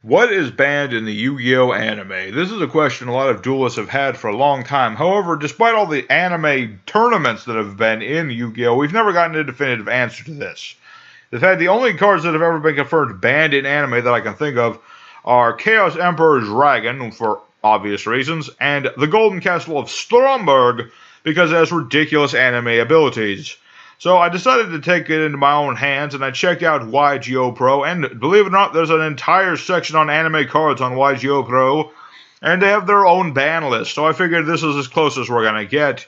What is banned in the Yu-Gi-Oh! Anime? This is a question a lot of duelists have had for a long time. However, despite all the anime tournaments that have been in Yu-Gi-Oh!, we've never gotten a definitive answer to this. In fact, the only cards that have ever been confirmed banned in anime that I can think of are Chaos Emperor Dragon, for obvious reasons, and the Golden Castle of Stromberg, because it has ridiculous anime abilities. So I decided to take it into my own hands, and I checked out YGOPRO, and believe it or not, there's an entire section on anime cards on YGOPRO, and they have their own ban list, so I figured this is as close as we're going to get.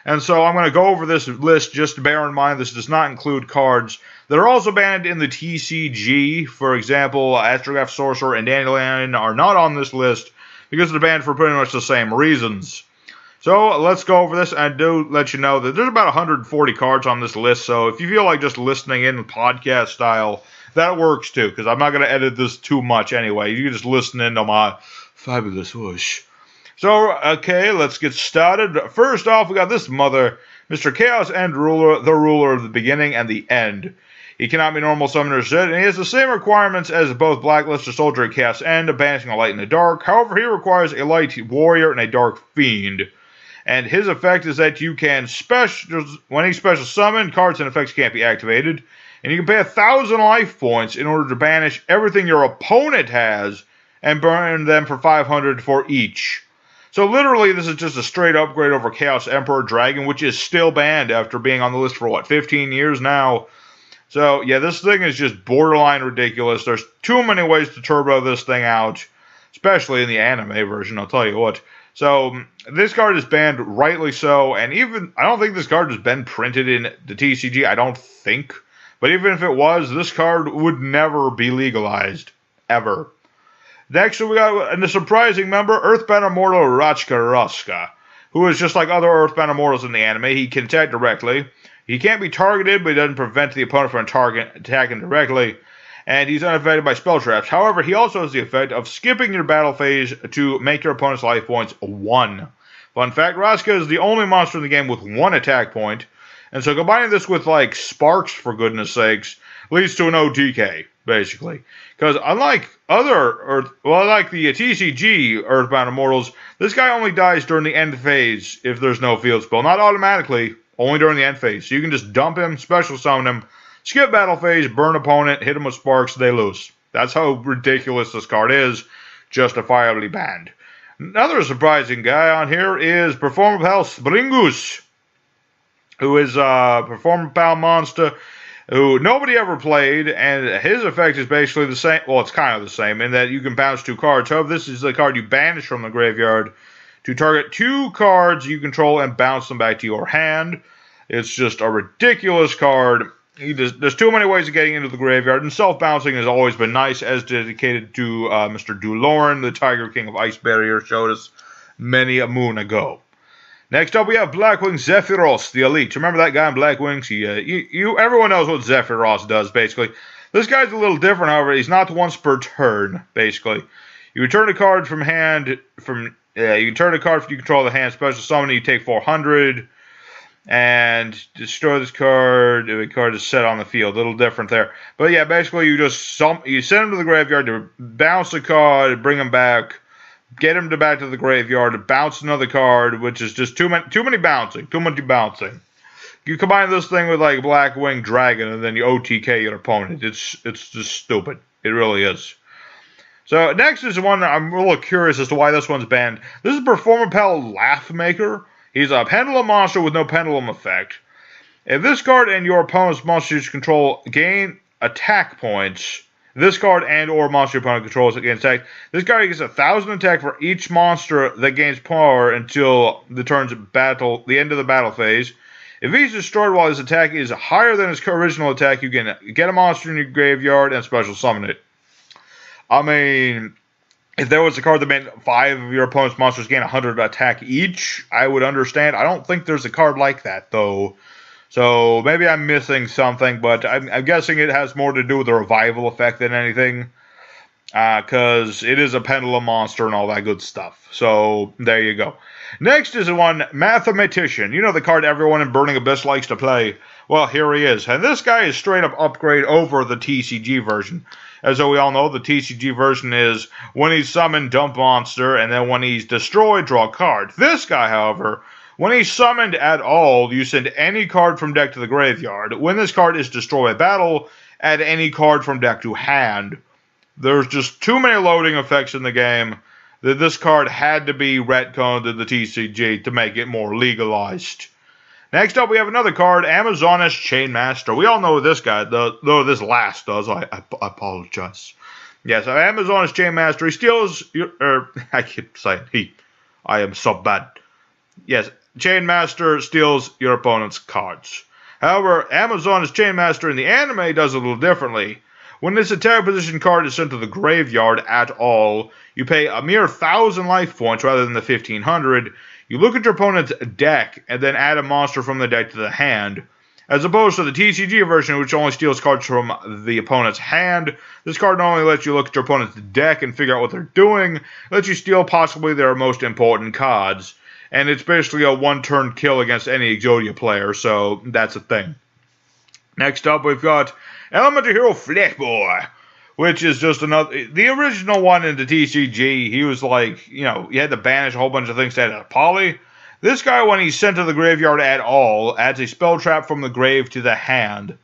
And so I'm going to go over this list, just to bear in mind this does not include cards that are also banned in the TCG. For example, Astrograph Sorcerer and Dandelion are not on this list, because they're banned for pretty much the same reasons. So let's go over this, and I do let you know that there's about 140 cards on this list, so if you feel like just listening in podcast style, that works too, because I'm not going to edit this too much anyway. You can just listen in to my fabulous whoosh. So, okay, let's get started. First off, we got this mother, Mr. Chaos End Ruler, the ruler of the beginning and the end. He cannot be normal summoner set, and he has the same requirements as both Blackluster Soldier and Chaos End, banishing a light and a dark. However, he requires a light warrior and a dark fiend. And his effect is that you can when he special summon, cards and effects can't be activated. And you can pay 1,000 life points in order to banish everything your opponent has and burn them for 500 for each. So literally, this is just a straight upgrade over Chaos Emperor Dragon, which is still banned after being on the list for, 15 years now? So, yeah, this thing is just borderline ridiculous. There's too many ways to turbo this thing out, especially in the anime version, I'll tell you what. So, this card is banned, rightly so, and even, I don't think this card has been printed in the TCG, I don't think. But even if it was, this card would never be legalized, ever. Next, we got a surprising member, Earthbound Immortal Rachka, who is just like other Earthbound Immortals in the anime. He can attack directly. He can't be targeted, but he doesn't prevent the opponent from attacking directly. And he's unaffected by spell traps. However, he also has the effect of skipping your battle phase to make your opponent's life points 1. Fun fact, Rachka is the only monster in the game with 1 attack point. And so combining this with, Sparks, for goodness sakes, leads to an OTK, basically. Because unlike like the TCG Earthbound Immortals, this guy only dies during the end phase if there's no field spell. Not automatically, only during the end phase. So you can just dump him, special summon him, skip battle phase, burn opponent, hit him with sparks, they lose. That's how ridiculous this card is, justifiably banned. Another surprising guy on here is Performapal Springus, who is a Performapal monster who nobody ever played, and his effect is basically the same. Well, it's kind of the same in that you can bounce 2 cards. However, this is the card you banish from the graveyard to target 2 cards you control and bounce them back to your hand. It's just a ridiculous card. There's too many ways of getting into the graveyard, and self-bouncing has always been nice, as dedicated to Mr. Duloran, the Tiger King of Ice Barrier, showed us many a moon ago. Next up, we have Blackwing Zephyros, the Elite. Remember that guy in Blackwing? Everyone knows what Zephyros does, basically. This guy's a little different, however. He's not once per turn, basically. You return a card from hand, you can turn a card from you control the hand, special summon, you take 400. And destroy this card. The card is set on the field. A little different there. But yeah, basically you send him to the graveyard to bounce a card, bring him back, get him back to the graveyard, bounce another card, which is just too many bouncing. Too much bouncing. You combine this thing with Blackwing Dragon, and then you OTK your opponent. It's just stupid. It really is. So next is one I'm a little curious as to why this one's banned. This is Performapal Laughmaker. He's a pendulum monster with no pendulum effect. If this card and your opponent's monsters control gain attack points, this card and or monster your opponent controls against attack, this card gets 1,000 attack for each monster that gains power until the end of the battle phase. If he's destroyed while his attack is higher than his original attack, you can get a monster in your graveyard and special summon it. I mean, if there was a card that made 5 of your opponent's monsters gain 100 attack each, I would understand. I don't think there's a card like that, though. So maybe I'm missing something, but I'm guessing it has more to do with the revival effect than anything. Because it is a pendulum monster and all that good stuff. So there you go. Next is one, Mathematician. You know the card everyone in Burning Abyss likes to play. Well, here he is. And this guy is straight up upgrade over the TCG version. As so we all know, the TCG version is when he's summoned, dump monster, and then when he's destroyed, draw a card. This guy, however, when he's summoned at all, you send any card from deck to the graveyard. When this card is destroyed by battle, add any card from deck to hand. There's just too many loading effects in the game that this card had to be retconned in the TCG to make it more legalized. Next up, we have another card, Amazoness Chainmaster. We all know what this guy does, though this last does. I apologize. Yes, Amazoness Chainmaster. He steals your, I keep saying he. I am so bad. Yes, Chainmaster steals your opponent's cards. However, Amazoness Chainmaster in the anime does it a little differently. When this attack position card is sent to the graveyard at all, you pay a mere 1,000 life points rather than the 1,500. You look at your opponent's deck and then add a monster from the deck to the hand. As opposed to the TCG version, which only steals cards from the opponent's hand, this card not only lets you look at your opponent's deck and figure out what they're doing, it lets you steal possibly their most important cards. And it's basically a one-turn kill against any Exodia player, so that's a thing. Next up, we've got Elemental Hero Fleshboy, which is just another... The original one in the TCG, he was like, you know, you had to banish a whole bunch of things to add a poly. This guy, when he's sent to the graveyard at all, adds a spell trap from the grave to the hand.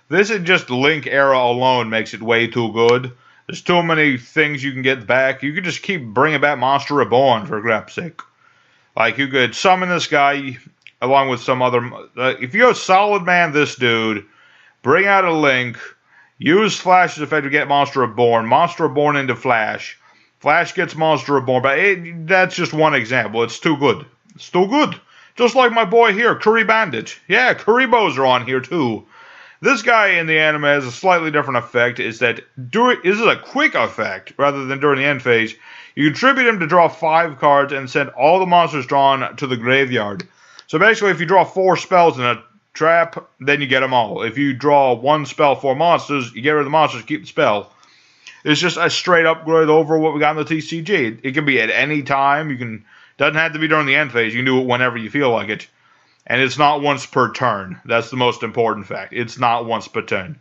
This is just Link era alone makes it way too good. There's too many things you can get back. You could just keep bringing back Monster Reborn, for crap's sake. Like, you could summon this guy along with some other... if you go Solid Man this dude, bring out a Link, use Flash's effect to get Monster Reborn into Flash. Flash gets Monster Reborn, but that's just one example. It's too good. It's too good. Just like my boy here, Curry Bandit. Yeah, Currybos are on here too. This guy in the anime has a slightly different effect. Is that this is a quick effect rather than during the end phase. You contribute him to draw 5 cards and send all the monsters drawn to the graveyard. So basically, if you draw 4 spells in a trap, then you get them all. If you draw 1 spell, 4 monsters, you get rid of the monsters, keep the spell. It's just a straight upgrade over what we got in the TCG. It can be at any time. Doesn't have to be during the end phase. You can do it whenever you feel like it. And it's not once per turn. That's the most important fact. It's not once per turn.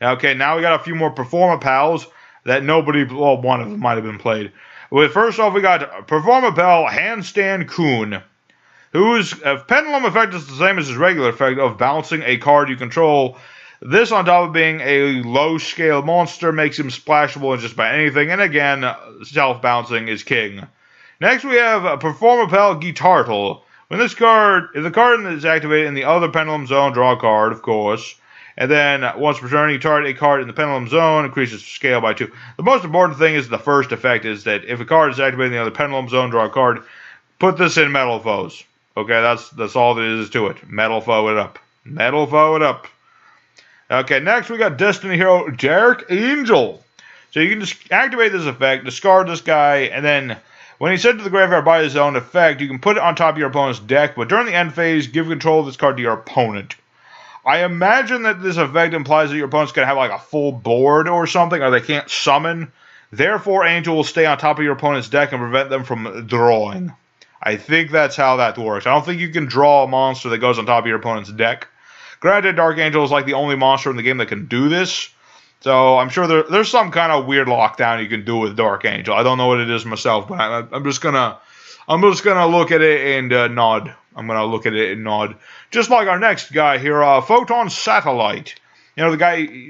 Okay, now we got a few more Performapals that nobody, well, one of them might have been played. Well, first off, we got Performapal Handstand Kun, whose pendulum effect is the same as his regular effect of bouncing a card you control. This, on top of being a low-scale monster, makes him splashable in just about anything. And again, self-bouncing is king. Next, we have Performapal Guitartle. When if the card is activated in the other Pendulum Zone, draw a card, of course. And then, once per turn, you target a card in the Pendulum Zone, increases scale by 2. The most important thing is the first effect is that if a card is activated in the other Pendulum Zone, draw a card. Put this in Metal Foes. Okay, that's all there is to it. Metal Foe it up. Metal Foe it up. Okay, next we got Destiny Hero Derrick Angel. So you can just activate this effect, discard this guy, and then when he's sent to the graveyard by his own effect, you can put it on top of your opponent's deck, but during the end phase, give control of this card to your opponent. I imagine that this effect implies that your opponent's going to have like a full board or something, or they can't summon. Therefore, Angel will stay on top of your opponent's deck and prevent them from drawing. I think that's how that works. I don't think you can draw a monster that goes on top of your opponent's deck. Granted, Dark Angel is like the only monster in the game that can do this. So I'm sure there's some kind of weird lockdown you can do with Dark Angel. I don't know what it is myself, but I'm just gonna look at it and nod. I'm gonna look at it and nod. Just like our next guy here, Photon Satellite. You know,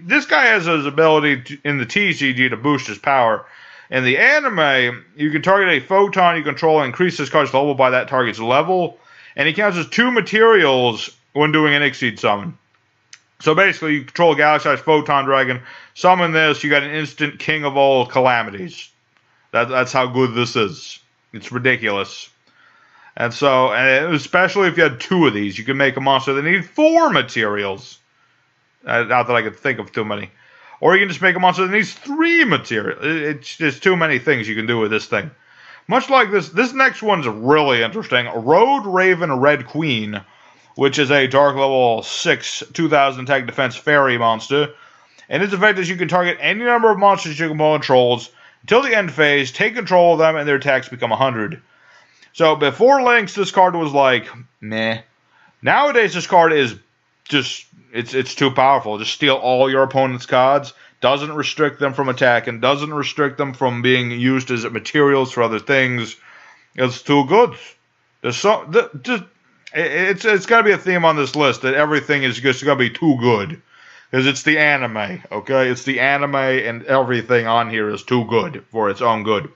this guy has his ability in the TCG to boost his power. In the anime, you can target a photon you control and increase this card's level by that target's level, and he counts as 2 materials when doing an Exceed summon. So basically, you control a Galaxy-sized Photon Dragon, summon this, you got an instant King of all calamities. That's how good this is. It's ridiculous. And so, and especially if you had 2 of these, you can make a monster that needs 4 materials. Not that I could think of too many. Or you can just make a monster that needs 3 materials. It's just too many things you can do with this thing. Much like this next one's really interesting. Road Raven Red Queen, which is a Dark Level 6, 2000 attack defense fairy monster. And its effect is you can target any number of monsters your opponent controls until the end phase, take control of them, and their attacks become 100. So before Lynx, this card was like, meh. Nowadays, this card is just, it's too powerful. Just steal all your opponent's cards. doesn't restrict them from attacking, doesn't restrict them from being used as materials for other things. It's too good. There's so it's got to be a theme on this list that everything is just going to be too good. Because it's the anime, okay? It's the anime, and everything on here is too good for its own good.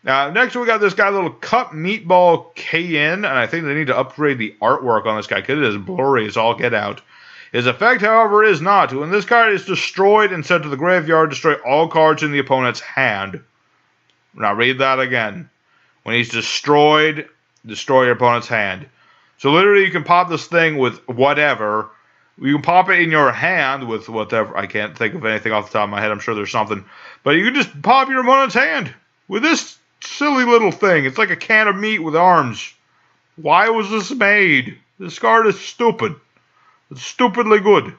Next we got this guy, little Cut Meatball KN, and I think they need to upgrade the artwork on this guy, because it is blurry as all get out. His effect, however, is not. When this card is destroyed and sent to the graveyard, destroy all cards in the opponent's hand. Now read that again. When he's destroyed, destroy your opponent's hand. So literally you can pop this thing with whatever. You can pop it in your hand with whatever. I can't think of anything off the top of my head. I'm sure there's something. But you can just pop your opponent's hand with this silly little thing. It's like a can of meat with arms. Why was this made? This card is stupid. It's stupidly good.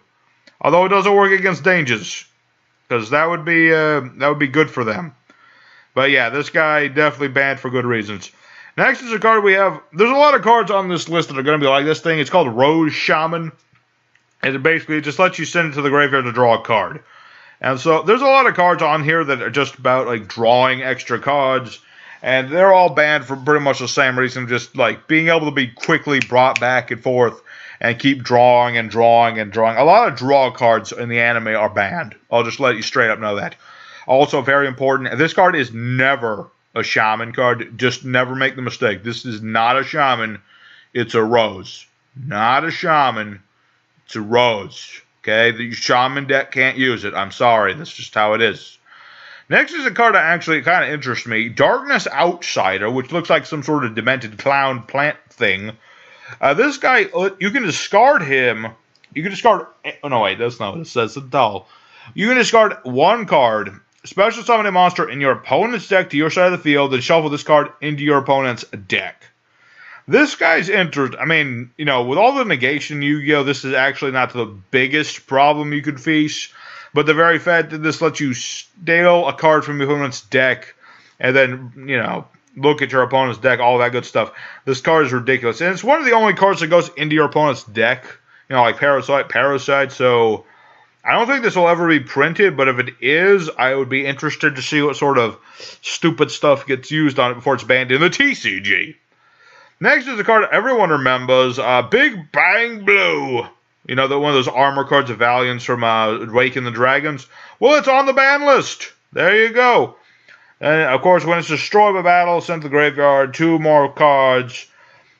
Although it doesn't work against dangers. Because that would be good for them. But yeah, this guy definitely banned for good reasons. Next is a card we have. There's a lot of cards on this list that are going to be like this thing. It's called Rose Shaman. And it basically just lets you send it to the graveyard to draw a card. And so there's a lot of cards on here that are just about like drawing extra cards. And they're all banned for pretty much the same reason. Just like being able to be quickly brought back and forth and keep drawing and drawing and drawing. A lot of draw cards in the anime are banned. I'll just let you straight up know that. Also very important, this card is never a Shaman card. Just never make the mistake. This is not a Shaman. It's a Rose. Not a Shaman. It's a Rose, okay? The Shaman deck can't use it. I'm sorry. That's just how it is. Next is a card that actually kind of interests me. Darkness Outsider, which looks like some sort of demented clown plant thing. This guy, you can discard him. You can discard... Oh, no, wait. That's not what it says. It's dull. You can discard one card. Special summon a monster in your opponent's deck to your side of the field. Then shuffle this card into your opponent's deck. This guy's interest, I mean, you know, with all the negation Yu-Gi-Oh!, this is actually not the biggest problem you could face. But the very fact that this lets you steal a card from your opponent's deck and then, you know, look at your opponent's deck, all that good stuff. This card is ridiculous. And it's one of the only cards that goes into your opponent's deck. You know, like Parasite. So I don't think this will ever be printed, but if it is, I would be interested to see what sort of stupid stuff gets used on it before it's banned in the TCG. Next is a card everyone remembers, Big Bang Blue. You know, one of those armor cards of Valiance from Awaken the Dragons. Well, it's on the ban list. There you go. And, of course, when it's destroyed by battle, sent to the graveyard, 2 more cards.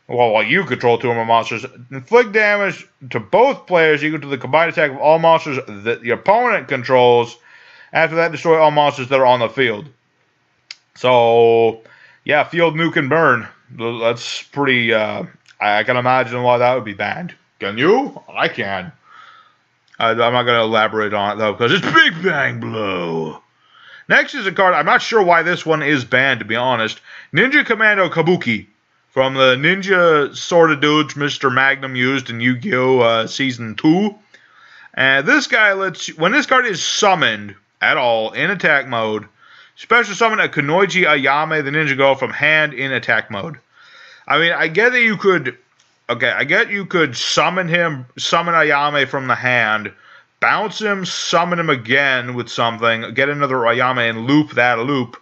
Well, while you control 2 more monsters. Inflict damage to both players equal to the combined attack of all monsters that the opponent controls. After that, destroy all monsters that are on the field. So, yeah, field nuke and burn. That's pretty, I can imagine why that would be banned. Can you? I can. I'm not going to elaborate on it, though, because it's Big Bang Blue. Next is a card, I'm not sure why this one is banned, to be honest. Ninja Commando Kabuki. From the ninja sort of dudes Mr. Magnum used in Yu-Gi-Oh! Season 2. And this guy lets you, when this card is summoned at all in attack mode, special summon a Kunoichi Ayame, the ninja girl, from hand in attack mode. I mean, I get that you could... Okay, I get you could summon Ayame from the hand, bounce him, summon him again with something, get another Ayame and loop that loop.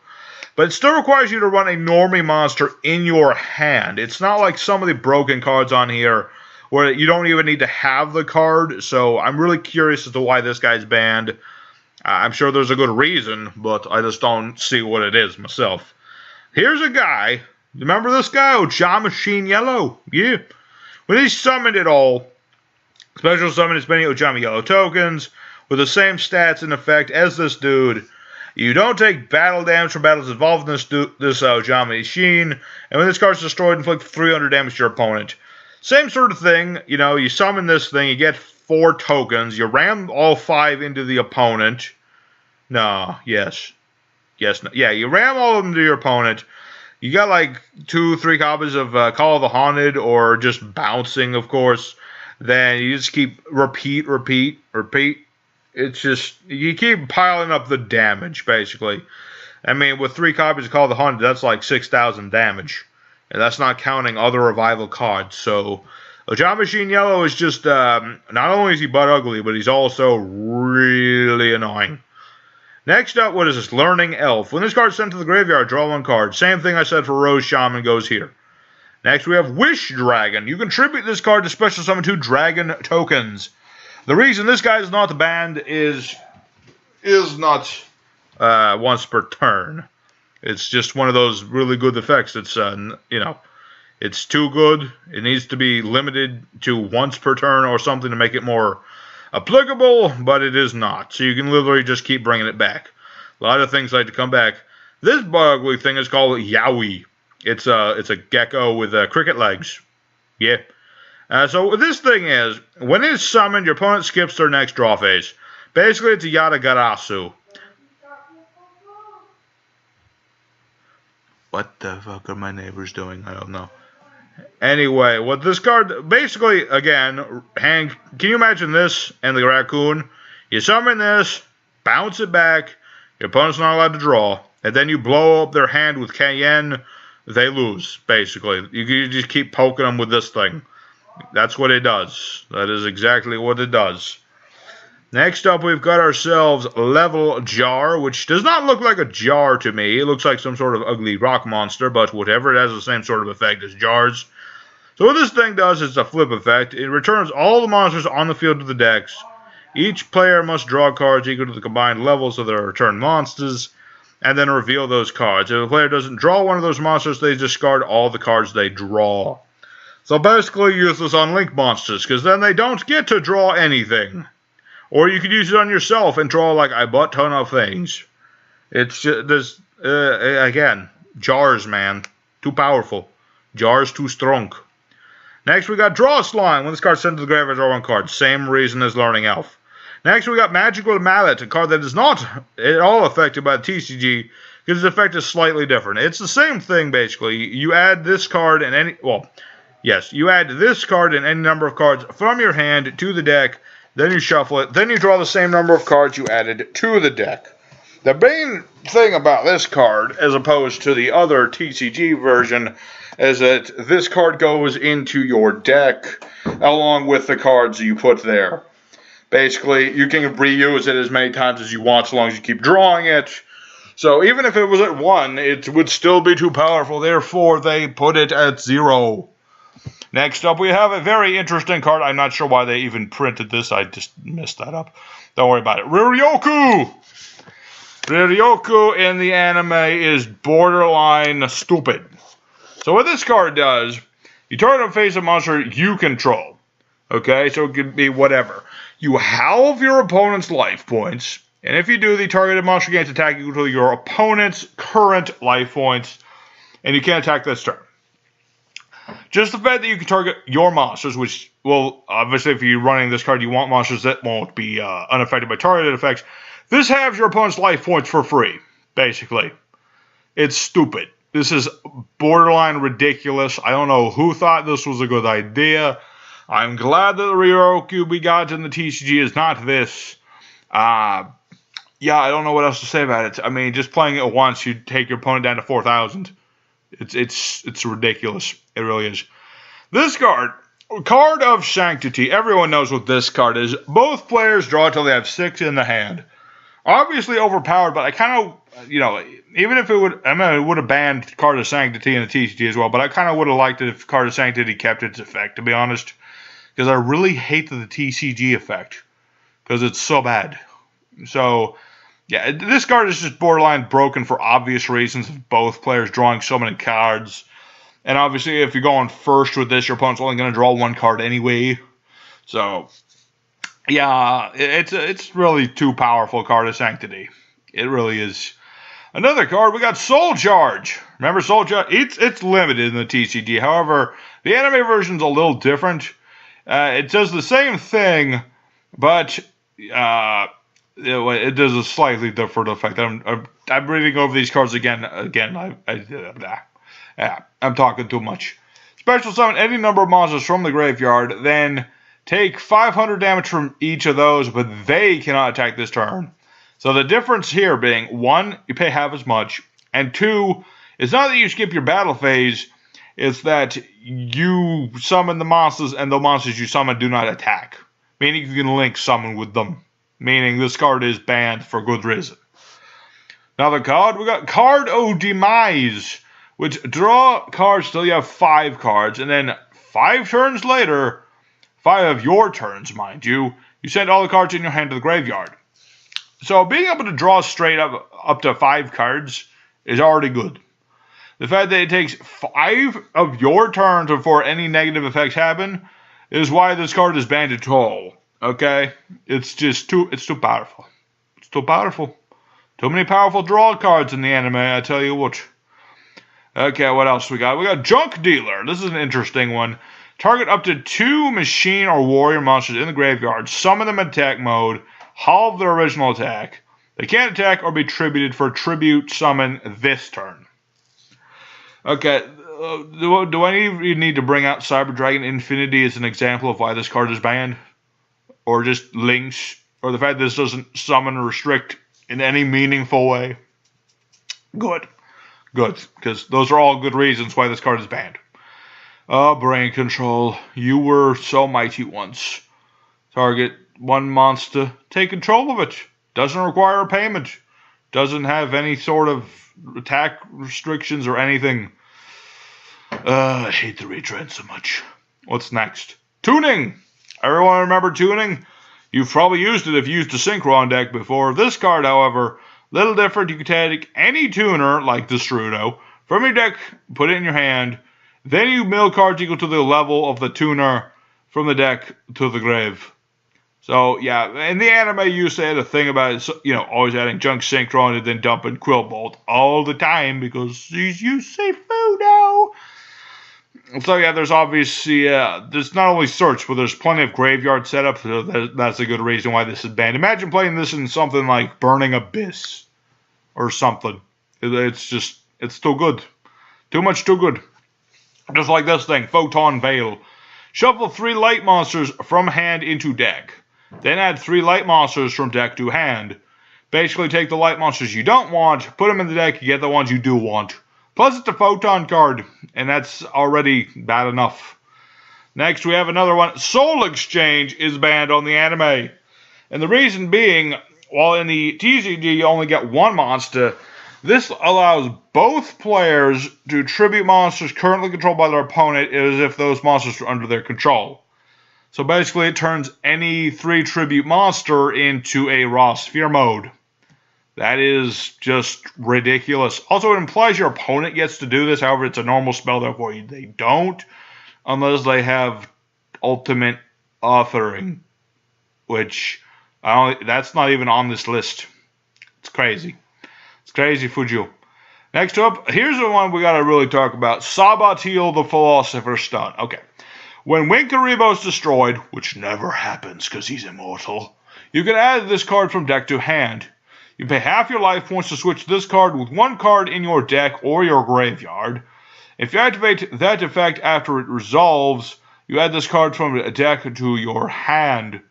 But it still requires you to run a normie monster in your hand. It's not like some of the broken cards on here where you don't even need to have the card. So I'm really curious as to why this guy's banned. I'm sure there's a good reason, but I just don't see what it is myself. Here's a guy. Remember this guy? Oja Machine Yellow. Yeah. When he's summoned at all, special summon as many Ojama Yellow tokens with the same stats and effect as this dude. You don't take battle damage from battles involved in this Ojama Machine, and when this card's destroyed, inflict 300 damage to your opponent. Same sort of thing, you know, you summon this thing, you get 4 tokens, you ram all 5 into the opponent. No, yes, no, yeah, you ram all of them to your opponent. You got like 2-3 copies of Call of the Haunted, or just bouncing, of course. Then you just keep repeat. It's just, you keep piling up the damage, basically. I mean, with 3 copies of Call of the Haunted, that's like 6,000 damage. And that's not counting other revival cards. So, Ojama Machine Yellow is just, not only is he butt ugly, but he's also really annoying. Next up, what is this? Learning Elf. When this card is sent to the graveyard, draw 1 card. Same thing I said for Rose Shaman goes here. Next, we have Wish Dragon. You contribute this card to special summon 2 dragon tokens. The reason this guy is not banned is not once per turn. It's just one of those really good effects. It's, it's too good. It needs to be limited to once per turn or something to make it more applicable, but it is not. So you can literally just keep bringing it back. A lot of things like to come back. This ugly thing is called Yaoi. It's a gecko with cricket legs. Yeah. So what this thing is, when it's summoned, your opponent skips their next draw phase. Basically, it's a Yatagarasu. What the fuck are my neighbors doing? I don't know. Anyway, what this card, basically, again, can you imagine this and the raccoon? You summon this, bounce it back, your opponent's not allowed to draw, and then you blow up their hand with Cayenne, they lose, basically. You just keep poking them with this thing. That's what it does. That is exactly what it does. Next up, we've got ourselves Level Jar, which does not look like a jar to me. It looks like some sort of ugly rock monster, but whatever, it has the same sort of effect as jars. So what this thing does is a flip effect. It returns all the monsters on the field to the decks. Each player must draw cards equal to the combined levels of their returned monsters, and then reveal those cards. If a player doesn't draw one of those monsters, they discard all the cards they draw. So basically use this on Link monsters, because then they don't get to draw anything. Or you could use it on yourself and draw like a butt ton of things. It's just, there's, again, jars, man. Too powerful. Jars too strong. Next, we got Draw Slime. When this card's sent to the graveyard, draw 1 card. Same reason as Learning Elf. Next, we got Magical Mallet, a card that is not at all affected by the TCG, because its effect is slightly different. It's the same thing, basically. You add this card and any, well, yes, you add this card and any number of cards from your hand to the deck, then you shuffle it, then you draw the same number of cards you added to the deck. The main thing about this card, as opposed to the other TCG version, is that this card goes into your deck along with the cards you put there. Basically, you can reuse it as many times as you want so long as you keep drawing it. So even if it was at 1, it would still be too powerful. Therefore, they put it at 0. Next up, we have a very interesting card. I'm not sure why they even printed this. I just messed that up. Don't worry about it. Riryoku! Riryoku in the anime is borderline stupid. So what this card does, you target a face of monster you control. Okay, so it could be whatever. You halve your opponent's life points, and if you do, the targeted monster gains attack equal to your opponent's current life points, and you can't attack this turn. Just the fact that you can target your monsters, which, well, obviously if you're running this card, you want monsters that won't be unaffected by targeted effects. This halves your opponent's life points for free, basically. It's stupid. This is borderline ridiculous. I don't know who thought this was a good idea. I'm glad that the Riryoku we got in the TCG is not this. Yeah, I don't know what else to say about it. I mean, just playing it once, you take your opponent down to 4,000. It's ridiculous. It really is. This card, Card of Sanctity. Everyone knows what this card is. Both players draw until they have 6 in the hand. Obviously overpowered, but I kind of, even if it would, it would have banned Card of Sanctity in the TCG as well, but I kind of would have liked it if Card of Sanctity kept its effect, to be honest. Because I really hate the TCG effect. Because it's so bad. So, yeah, this card is just borderline broken for obvious reasons of both players drawing so many cards. And obviously, if you're going first with this, your opponent's only going to draw 1 card anyway. So, yeah, it's really too powerful, Card of Sanctity. It really is. Another card, we got Soul Charge. Remember Soul Charge? It's limited in the TCG. However, the anime version's a little different. It does the same thing, but it does a slightly different effect. I'm reading over these cards again. I'm talking too much. Special summon any number of monsters from the graveyard, then take 500 damage from each of those, but they cannot attack this turn. So the difference here being, 1, you pay half as much, and 2, it's not that you skip your battle phase, it's that you summon the monsters, and the monsters you summon do not attack. Meaning you can link summon with them. Meaning this card is banned for good reason. Another card, we got Card O Demise, which draw cards till you have 5 cards, and then 5 turns later, 5 of your turns, mind you, you send all the cards in your hand to the graveyard. So being able to draw straight up to 5 cards is already good. The fact that it takes 5 of your turns before any negative effects happen is why this card is banned at all. Okay? It's too powerful. It's too powerful. Too many powerful draw cards in the anime, I tell you what. Okay, what else we got? We got Junk Dealer. This is an interesting one. Target up to 2 machine or warrior monsters in the graveyard. Summon them in attack mode. Halve their original attack. They can't attack or be tributed for tribute summon this turn. Okay, do I even need to bring out Cyber Dragon Infinity as an example of why this card is banned? Or just links? Or the fact that this doesn't summon or restrict in any meaningful way? Good. Good, because those are all good reasons why this card is banned. Brain Control. You were so mighty once. Target 1 monster. Take control of it. Doesn't require a payment. Doesn't have any sort of attack restrictions or anything. I hate the retrend so much. What's next? Tuning! Everyone remember tuning? You've probably used it if you used a Synchron deck before. This card, however, little different. You can take any tuner, like the Strudo, from your deck, put it in your hand, then you mill cards equal to the level of the tuner from the deck to the grave. So, yeah, in the anime, you used to add a thing about, always adding Junk Synchron and then dumping Quill Bolt all the time because you say Fudo. So, yeah, there's obviously, there's not only search, but there's plenty of graveyard setup, so that's a good reason why this is banned. Imagine playing this in something like Burning Abyss or something. It's too good. Too much too good. Just like this thing, Photon Veil. Shuffle 3 light monsters from hand into deck. Then add 3 light monsters from deck to hand. Basically take the light monsters you don't want, put them in the deck, you get the ones you do want. Plus it's a Photon card, and that's already bad enough. Next we have another one. Soul Exchange is banned on the anime. And the reason being, while in the TCG you only get 1 monster, this allows both players to tribute monsters currently controlled by their opponent as if those monsters are under their control. So basically it turns any 3 tribute monster into a raw sphere mode. That is just ridiculous. Also, it implies your opponent gets to do this. However, it's a normal spell, therefore they don't. Unless they have ultimate authoring. Which, that's not even on this list. It's crazy. It's crazy, Fujo. Next up, here's the one we gotta really talk about. Sabatil the Philosopher Stun. Okay. When Winkaribo is destroyed, which never happens because he's immortal, you can add this card from deck to hand. You pay half your life points to switch this card with 1 card in your deck or your graveyard. If you activate that effect after it resolves, you add this card from a deck to your hand.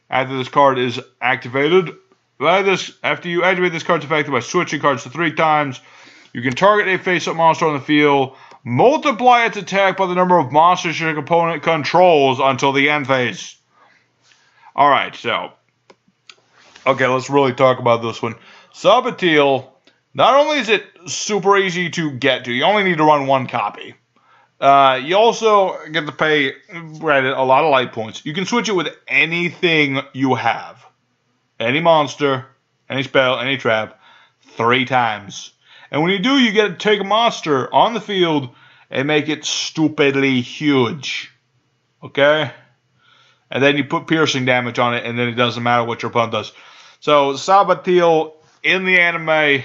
After this card is activated, after you activate this card's effect by switching cards to 3 times, you can target a face-up monster on the field, multiply its attack by the number of monsters your opponent controls until the end phase. Alright, so okay, let's really talk about this one. Sabatil, not only is it super easy to get to, you only need to run 1 copy. You also get to pay a lot of light points. You can switch it with anything you have. Any monster, any spell, any trap, 3 times. And when you do, you get to take a monster on the field and make it stupidly huge. Okay? And then you put piercing damage on it, and then it doesn't matter what your opponent does. So, Sabatil in the anime,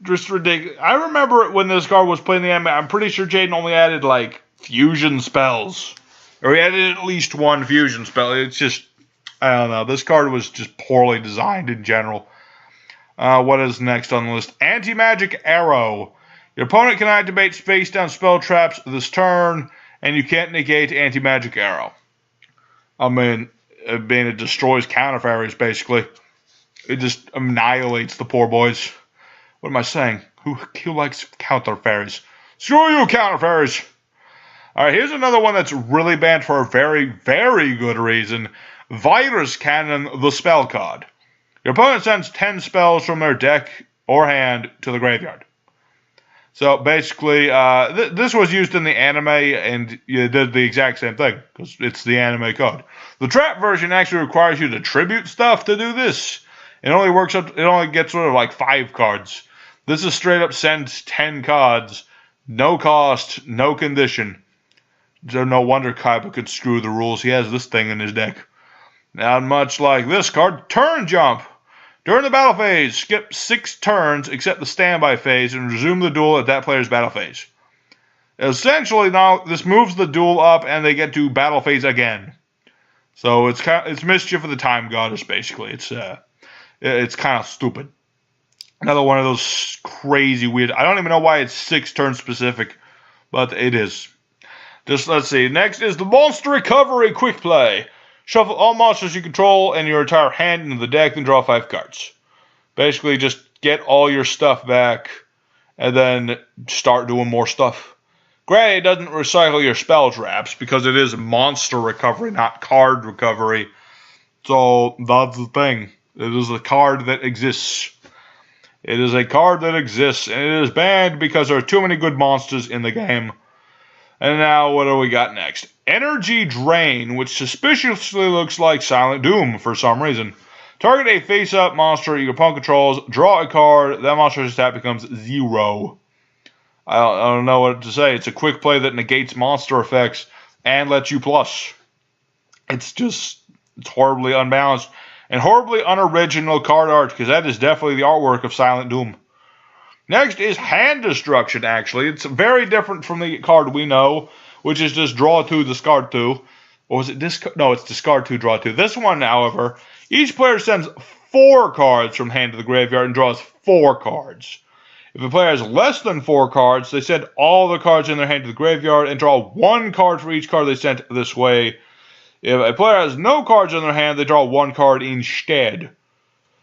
just ridiculous. I remember when this card was playing the anime, I'm pretty sure Jaden only added, like, fusion spells. Or he added at least 1 fusion spell. It's just, I don't know. This card was just poorly designed in general. What is next on the list? Anti-Magic Arrow. Your opponent can activate face-down spell traps this turn, and you can't negate Anti-Magic Arrow. I mean, it destroys counter fairies, basically. It just annihilates the poor boys. What am I saying? Who likes counter fairies? Screw you, counter fairies! Alright, here's another one that's really banned for a very, very good reason. Virus Cannon, the spell card. Your opponent sends 10 spells from their deck or hand to the graveyard. So basically, this was used in the anime, and you did the exact same thing, because it's the anime code. The trap version actually requires you to tribute stuff to do this. It only works up, it only gets sort of like 5 cards. This is straight up sends 10 cards, no cost, no condition. So no wonder Kaiba could screw the rules. He has this thing in his deck. Not much like this card, Turn Jump. During the battle phase, skip 6 turns except the standby phase and resume the duel at that player's battle phase. Essentially, now this moves the duel up and they get to battle phase again. So it's Mischief of the Time Goddess, basically. It's kind of stupid. Another one of those crazy weird. I don't even know why it's 6 turn specific, but it is. Just let's see. Next is the Bolster Recovery Quick Play. Shuffle all monsters you control and your entire hand into the deck, then draw 5 cards. Basically, just get all your stuff back, and then start doing more stuff. Granted, it doesn't recycle your spell traps, because it is monster recovery, not card recovery. So, that's the thing. It is a card that exists. It is a card that exists, and it is banned because there are too many good monsters in the game. And now, what do we got next? Energy Drain, which suspiciously looks like Silent Doom for some reason. Target a face-up monster your opponent controls, draw a card, that monster's attack becomes 0. I don't know what to say. It's a quick play that negates monster effects and lets you plus. It's horribly unbalanced and horribly unoriginal card art, because that is definitely the artwork of Silent Doom. Next is Hand Destruction, actually. It's very different from the card we know, which is just draw 2, discard 2. Or was it no, it's discard 2, draw 2. This one, however, each player sends 4 cards from hand to the graveyard and draws 4 cards. If a player has less than 4 cards, they send all the cards in their hand to the graveyard and draw 1 card for each card they sent this way. If a player has no cards in their hand, they draw 1 card instead.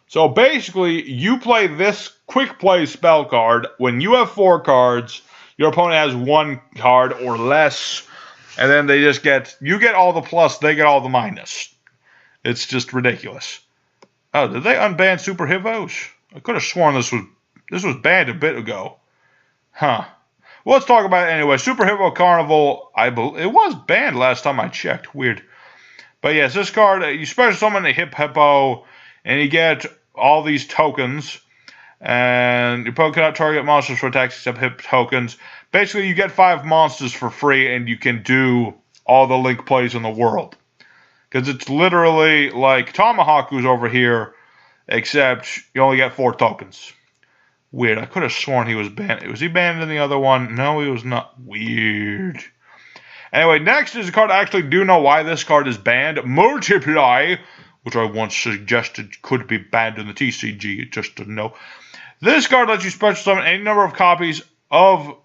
So basically, you play this quick play spell card when you have 4 cards, your opponent has 1 card or less, and then they just you get all the plus, they get all the minus. It's just ridiculous. Oh, did they unban Super Hippos? I could have sworn this was banned a bit ago. Huh. Well, let's talk about it anyway. Super Hippo Carnival, it was banned last time I checked. Weird. But yes, this card, you special summon a Hippo, and you get all these tokens, and your opponent cannot target monsters for attacks except Hip tokens. Basically, you get 5 monsters for free, and you can do all the Link plays in the world. Because it's literally like Tomahawk, who's over here, except you only get 4 tokens. Weird. I could have sworn he was banned. Was he banned in the other one? No, he was not. Weird. Anyway, next is a card I actually do know why this card is banned. Multiply, which I once suggested could be banned in the TCG, just to know. This card lets you special summon any number of copies of...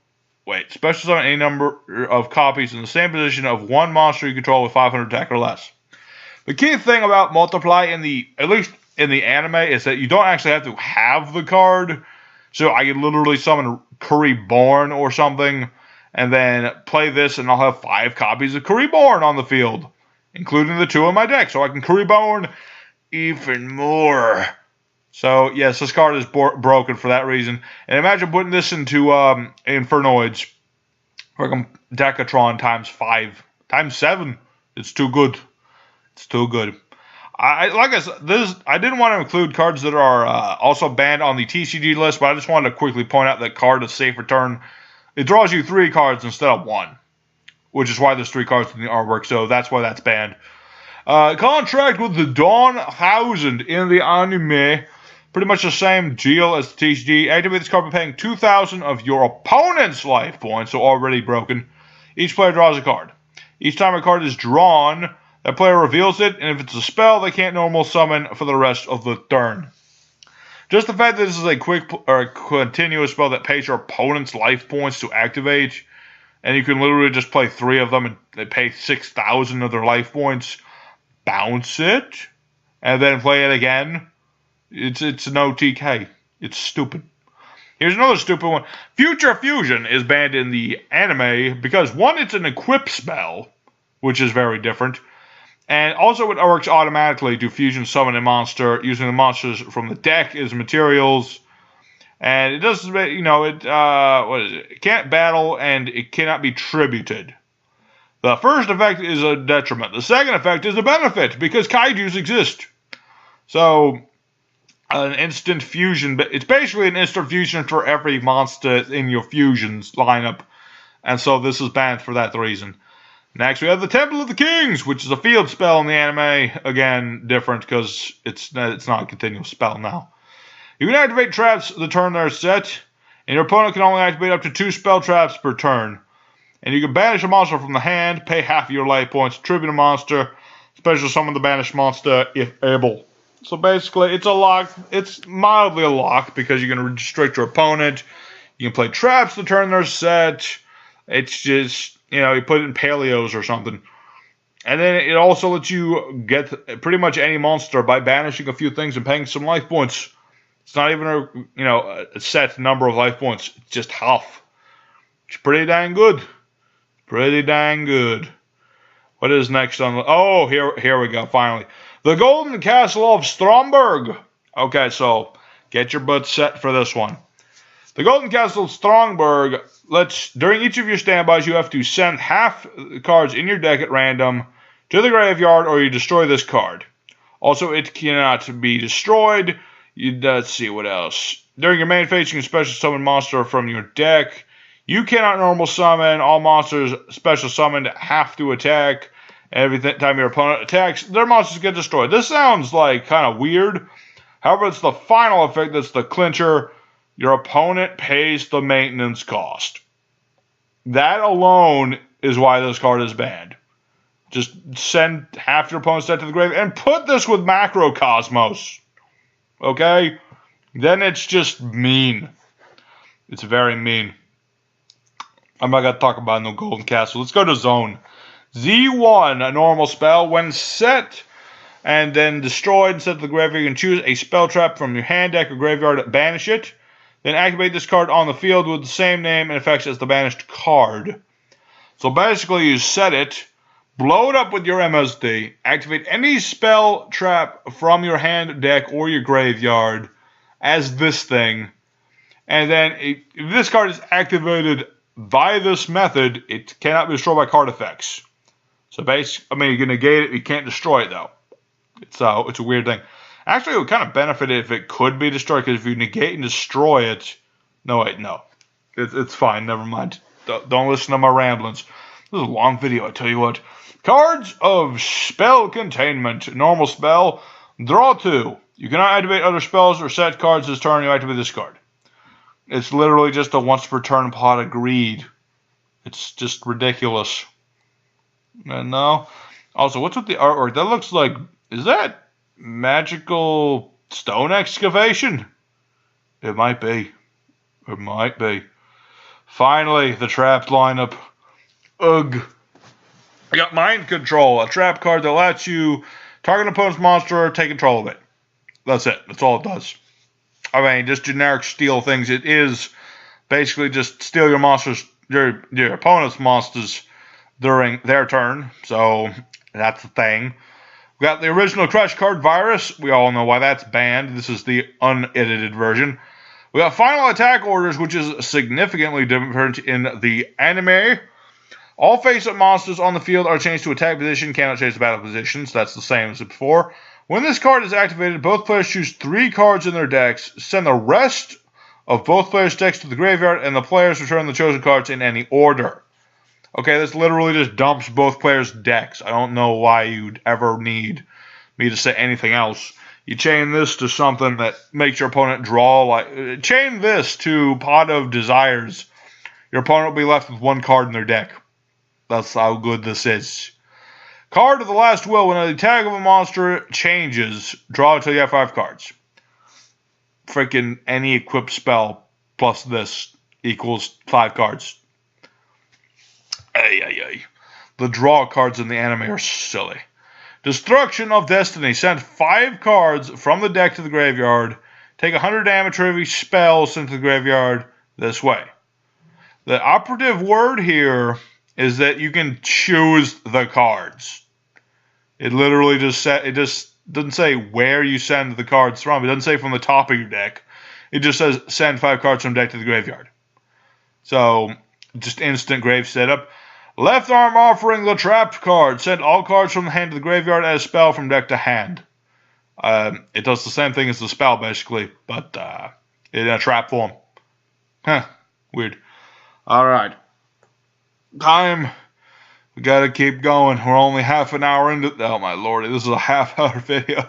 special summon any number of copies in the same position of 1 monster you control with 500 attack or less. The key thing about Multiply, at least in the anime, is that you don't actually have to have the card. So I can literally summon Kuriborn or something, and then play this, and I'll have 5 copies of Kuriborn on the field, including the 2 in my deck, so I can Kuriborn even more. So, yes, this card is broken for that reason. And imagine putting this into Infernoids, like Decatron times 5, times 7. It's too good. It's too good. Like I said, I didn't want to include cards that are also banned on the TCG list, but I just wanted to quickly point out that card is Safe Return. It draws you 3 cards instead of 1, which is why there's 3 cards in the artwork, so that's why that's banned. Contract with the Dawn Thousand in the anime. Pretty much the same deal as the TCG. Activate this card by paying 2,000 of your opponent's life points, so already broken. Each player draws a card. Each time a card is drawn, that player reveals it, and if it's a spell, they can't normal summon for the rest of the turn. Just the fact that this is a quick or continuous spell that pays your opponent's life points to activate, and you can literally just play 3 of them and they pay 6,000 of their life points, bounce it, and then play it again. It's an OTK. It's stupid. Here's another stupid one. Future Fusion is banned in the anime because, 1, it's an equip spell, which is very different. And also it works automatically to fusion summon a monster using the monsters from the deck as materials. And it doesn't, you know, what is it? It can't battle and it cannot be tributed. The first effect is a detriment. The second effect is a benefit because kaijus exist. So, an instant fusion, it's basically an instant fusion for every monster in your fusions lineup. And so this is banned for that reason. Next, we have the Temple of the Kings, which is a field spell in the anime. Again, different because it's not a continuous spell now. You can activate traps the turn they're set, and your opponent can only activate up to 2 spell traps per turn. And you can banish a monster from the hand, pay half of your life points, tribute a monster, special summon the banished monster if able. So basically, it's a lock. It's mildly a lock because you can restrict your opponent. You can play traps the turn they're set. It's just, you know, you put it in paleos or something. And then it also lets you get pretty much any monster by banishing a few things and paying some life points. It's not even a set number of life points. It's just half. It's pretty dang good. Pretty dang good. What is next on the... Oh, here we go, finally. The Golden Castle of Stromberg. Okay, so get your butt set for this one. The Golden Castle of Stromberg during each of your standbys, you have to send half the cards in your deck at random to the graveyard or you destroy this card. Also, it cannot be destroyed. Let's see what else. During your main phase, you can special summon monster from your deck. You cannot normal summon. All monsters special summoned have to attack. Every time your opponent attacks, their monsters get destroyed. This sounds like kind of weird. However, it's the final effect that's the clincher. Your opponent pays the maintenance cost. That alone is why this card is banned. Just send half your opponent's deck to the grave and put this with Macrocosmos. Okay? Then it's just mean. It's very mean. I'm not going to talk about no Golden Castle. Let's go to Zone. Z1, a normal spell. When set and then destroyed and set to the graveyard, you can choose a spell trap from your hand, deck, or graveyard, banish it. Then activate this card on the field with the same name and effects as the banished card. So basically you set it, blow it up with your MSD, activate any spell trap from your hand, deck, or your graveyard as this thing. And then if this card is activated by this method, it cannot be destroyed by card effects. So basically, I mean, you can negate it, you can't destroy it though. It's a weird thing. Actually, it would kind of benefit if it could be destroyed, because if you negate and destroy it... No, wait, no. It's fine, never mind. Don't listen to my ramblings. This is a long video, I tell you what. Cards of Spell Containment. Normal spell. Draw 2. You cannot activate other spells or set cards this turn. You activate this card. It's literally just a once per turn pot of greed. It's just ridiculous. And no. Also, what's with the artwork? That looks like... Is that... magical stone excavation? It might be. It might be. Finally, the trapped lineup. Ugh. I got Mind Control, a trap card that lets you target an opponent's monster or take control of it. That's it. That's all it does. I mean, just generic steal things. It is basically just steal your monsters, your opponent's monsters during their turn. So, that's the thing. We got the original Crush card, Virus. We all know why that's banned. This is the unedited version. We got Final Attack Orders, which is significantly different in the anime. All face-up monsters on the field are changed to attack position, cannot change the battle positions. That's the same as before. When this card is activated, both players choose 3 cards in their decks, send the rest of both players' decks to the graveyard, and the players return the chosen cards in any order. Okay, this literally just dumps both players' decks. I don't know why you'd ever need me to say anything else. You chain this to something that makes your opponent draw. Like chain this to Pot of Desires. Your opponent will be left with 1 card in their deck. That's how good this is. Card of the Last Will. When the attack of a monster changes, draw until you have 5 cards. Freaking any equipped spell plus this equals 5 cards. The draw cards in the anime are silly. Destruction of Destiny. Send 5 cards from the deck to the graveyard. Take 100 damage for every spell sent to the graveyard this way. The operative word here is that you can choose the cards. It literally just doesn't say where you send the cards from. It doesn't say from the top of your deck. It just says send 5 cards from deck to the graveyard. So, just instant grave setup. Left arm offering the trapped card. Send all cards from the hand to the graveyard as spell from deck to hand. It does the same thing as the spell, basically, but in a trap form. Huh. Weird. Alright. Time. We gotta keep going. We're only half an hour into... Oh, my lord. This is a half-hour video.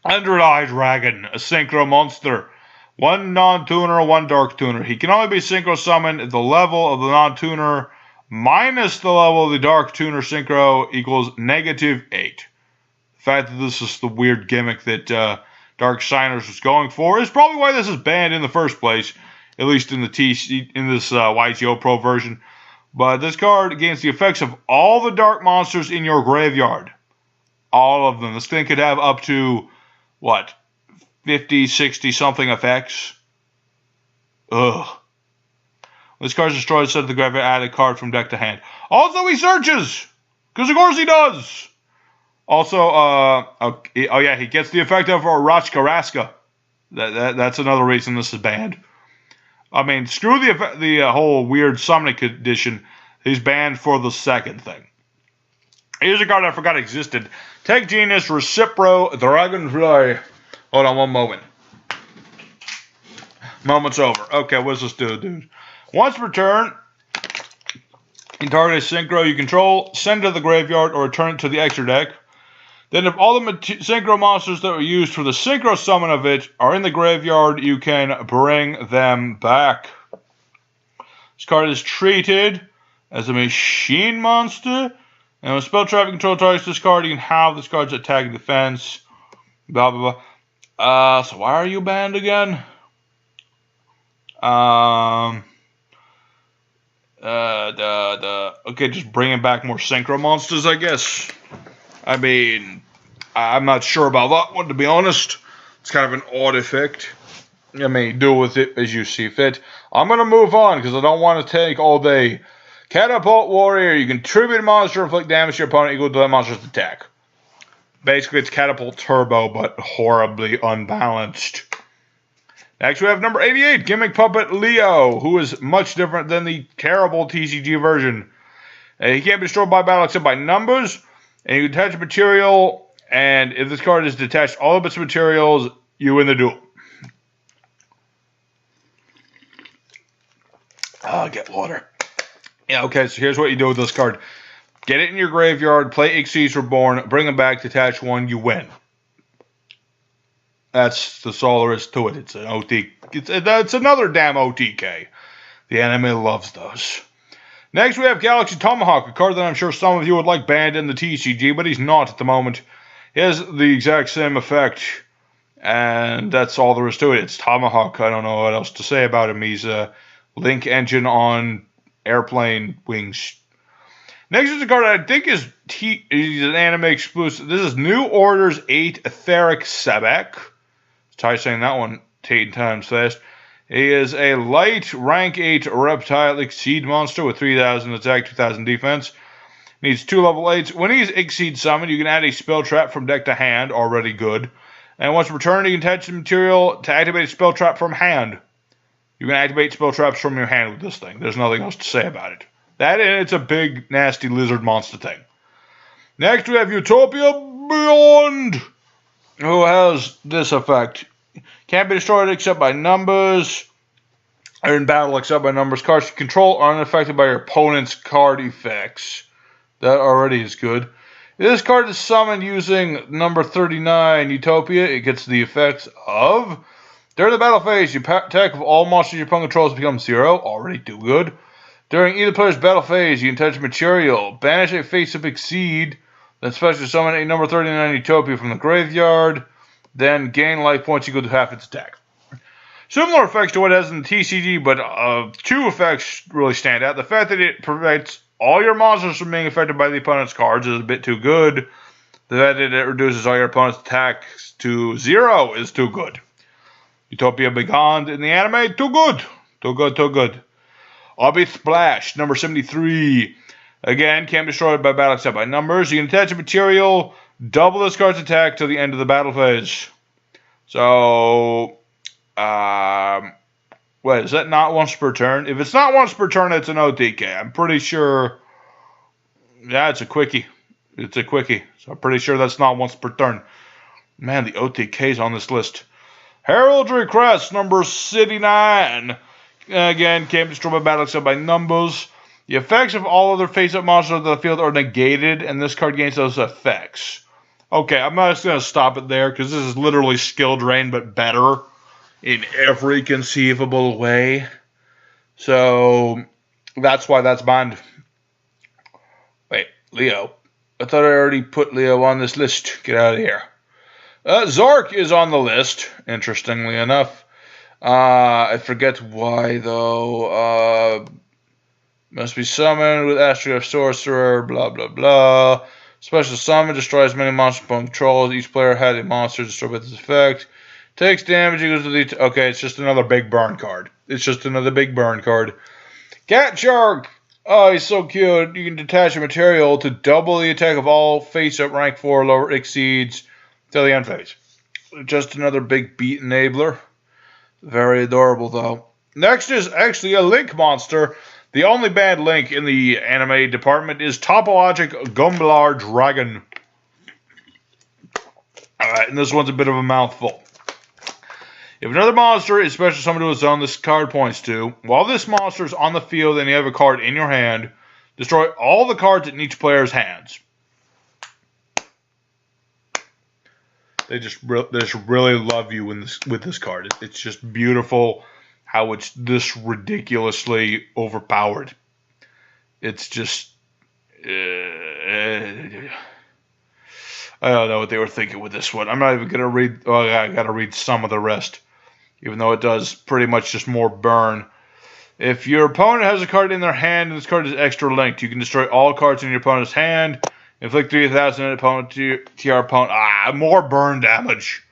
Hundred-Eye Dragon. A synchro monster. 1 non-tuner, 1 dark tuner. He can only be synchro summoned at the level of the non-tuner minus the level of the dark tuner synchro equals -8. The fact that this is the weird gimmick that Dark Signers was going for is probably why this is banned in the first place, at least in the this YGOPRO version. But this card gains the effects of all the dark monsters in your graveyard. All of them. This thing could have up to, what, 50, 60 something effects. Ugh. This card is destroyed, send to the graveyard, add a card from deck to hand. Also, he searches! Because of course he does! Also, oh yeah, he gets the effect of Rachkaraska. That's another reason this is banned. I mean, screw the whole weird summoning condition. He's banned for the second thing. Here's a card I forgot existed. Tech Genius Recipro Dragonfly. Hold on one moment. Moment's over. Okay, what does this do, dude? Once per turn, you target a synchro you control, send it to the graveyard, or return it to the extra deck. Then if all the synchro monsters that were used for the synchro summon of it are in the graveyard, you can bring them back. This card is treated as a machine monster. And when spell trap control targets this card, you can have this card's attack and defense. Blah, blah, blah. So why are you banned again? Okay, just bringing back more synchro monsters, I guess. I mean, I'm not sure about that one, to be honest. It's kind of an odd effect. I mean, do with it as you see fit. I'm going to move on, because I don't want to take all day. Catapult Warrior. You can tribute a monster, inflict damage to your opponent equal to that monster's attack. Basically, it's Catapult Turbo, but horribly unbalanced. Next, we have number 88, Gimmick Puppet Leo, who is much different than the terrible TCG version. He can't be destroyed by battle except by numbers. And you can detach material, and if this card is detached all of its materials, you win the duel. Get water. Yeah, okay, so here's what you do with this card. Get it in your graveyard, play Xyz Reborn, bring them back, detach one, you win. That's all there is to it. It's an OT. It's another damn OTK. The anime loves those. Next, we have Galaxy Tomahawk, a card that I'm sure some of you would like banned in the TCG, but he's not at the moment. He has the exact same effect, and that's all there is to it. It's Tomahawk. I don't know what else to say about him. He's a Link engine on airplane wings. Next is a card I think is he's an anime exclusive. This is New Order's 8 Etheric Sebek. Try saying that one 10 times fast. He is a light rank 8 reptile exceed monster with 3,000 attack, 2,000 defense. Needs 2 level 8s. When he's exceed summoned, you can add a spell trap from deck to hand, already good. And once returned, you can attach the material to activate a spell trap from hand. You can activate spell traps from your hand with this thing. There's nothing else to say about it. That and it's a big, nasty lizard monster thing. Next, we have Utopia Ruined, who has this effect. Can't be destroyed except by numbers, or in battle except by numbers. Cards you control are unaffected by your opponent's card effects. That already is good. If this card is summoned using number 39, Utopia, it gets the effects of... During the battle phase, your attack of all monsters your opponent controls becomes 0. Already do good. During either player's battle phase, you can touch material, banish a face-up exceed, then special summon a number 39 Utopia from the graveyard, then gain life points equal to half its attack. Similar effects to what it has in the TCG, but 2 effects really stand out. The fact that it prevents all your monsters from being affected by the opponent's cards is a bit too good. The fact that it reduces all your opponent's attacks to 0 is too good. Utopia Begone in the anime, too good. Too good, too good. Obby Splash, number 73. Again, can't be destroyed by battle except by numbers. You can attach a material, double this card's attack to the end of the battle phase. So, wait, is that not once per turn? If it's not once per turn, it's an OTK. I'm pretty sure. Yeah, it's a quickie. It's a quickie. So I'm pretty sure that's not once per turn. Man, the OTK's on this list. Heraldry Crest, number 79. Again, can't be destroyed by battle except by numbers. The effects of all other face-up monsters of the field are negated, and this card gains those effects. Okay, I'm not just going to stop it there, because this is literally skill drain, but better in every conceivable way. So, that's why that's banned. Wait, Leo. I thought I already put Leo on this list. Get out of here. Zork is on the list, interestingly enough. I forget why, though. Must be summoned with Astrograph Sorcerer, blah, blah, blah. Special summon destroys many monsters upon control. Each player had a monster destroyed with this effect. Takes damage equals to the... Okay, it's just another big burn card. It's just another big burn card. Cat Shark! Oh, he's so cute. You can detach a material to double the attack of all face-up rank 4 lower exceeds till the end phase. Just another big beat enabler. Very adorable, though. Next is actually a Link monster. The only banned Link in the anime department is Topologic Gumblar Dragon. Alright, and this one's a bit of a mouthful. If another monster is special summoned to a zone this card points to, while this monster is on the field and you have a card in your hand, destroy all the cards in each player's hands. They just really love you with this card. It's just beautiful how it's this ridiculously overpowered. It's just... I don't know what they were thinking with this one. I'm not even going to read... Oh, I got to read some of the rest. Even though it does pretty much just more burn. If your opponent has a card in their hand and this card is extra linked, you can destroy all cards in your opponent's hand. Inflict 3,000 opponent to your opponent. More burn damage.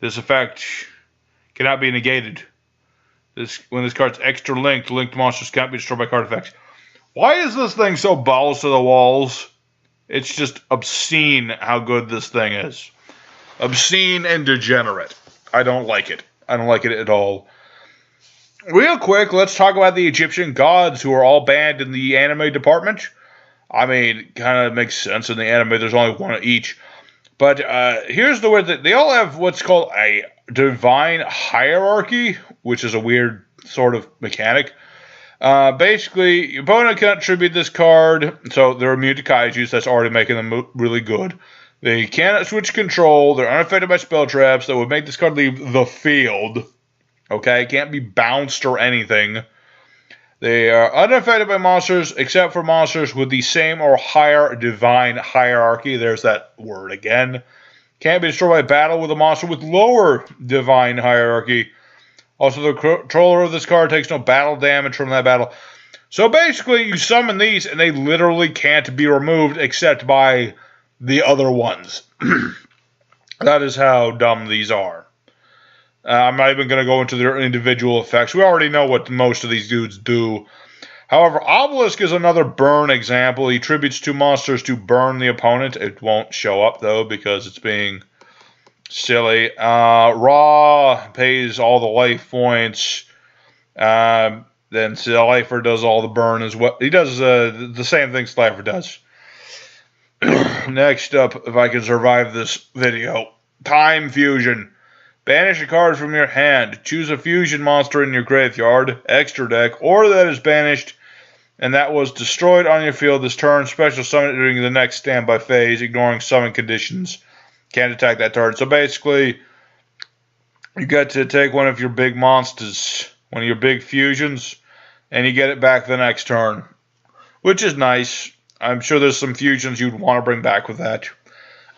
This effect cannot be negated. When this card's extra linked monsters can't be destroyed by card effects. Why is this thing so balls to the walls? It's just obscene how good this thing is. Obscene and degenerate. I don't like it. I don't like it at all. Real quick, let's talk about the Egyptian gods who are all banned in the anime department. I mean, kind of makes sense in the anime. There's only one of each. But here's the weird thing. They all have what's called a divine hierarchy, which is a weird sort of mechanic. Basically, your opponent cannot attribute this card, so they're immune to kaijus. That's already making them really good. They cannot switch control. They're unaffected by spell traps that would make this card leave the field. Okay, it can't be bounced or anything. They are unaffected by monsters, except for monsters with the same or higher divine hierarchy. There's that word again. Can't be destroyed by battle with a monster with lower divine hierarchy. Also, the controller of this card takes no battle damage from that battle. So basically, you summon these, and they literally can't be removed except by the other ones. That is how dumb these are. I'm not even going to go into their individual effects. We already know what most of these dudes do. However, Obelisk is another burn example. He tributes two monsters to burn the opponent. It won't show up, though, because it's being silly. Ra pays all the life points. Then Slifer does all the burn as well. He does the same thing Slifer does. Next up, if I can survive this video, Time Fusion. Banish a card from your hand. Choose a fusion monster in your graveyard, extra deck, or that is banished, and that was destroyed on your field this turn. Special summon it during the next standby phase, ignoring summon conditions. Can't attack that turn. So basically, you get to take one of your big monsters, one of your big fusions, and you get it back the next turn, which is nice. I'm sure there's some fusions you'd want to bring back with that.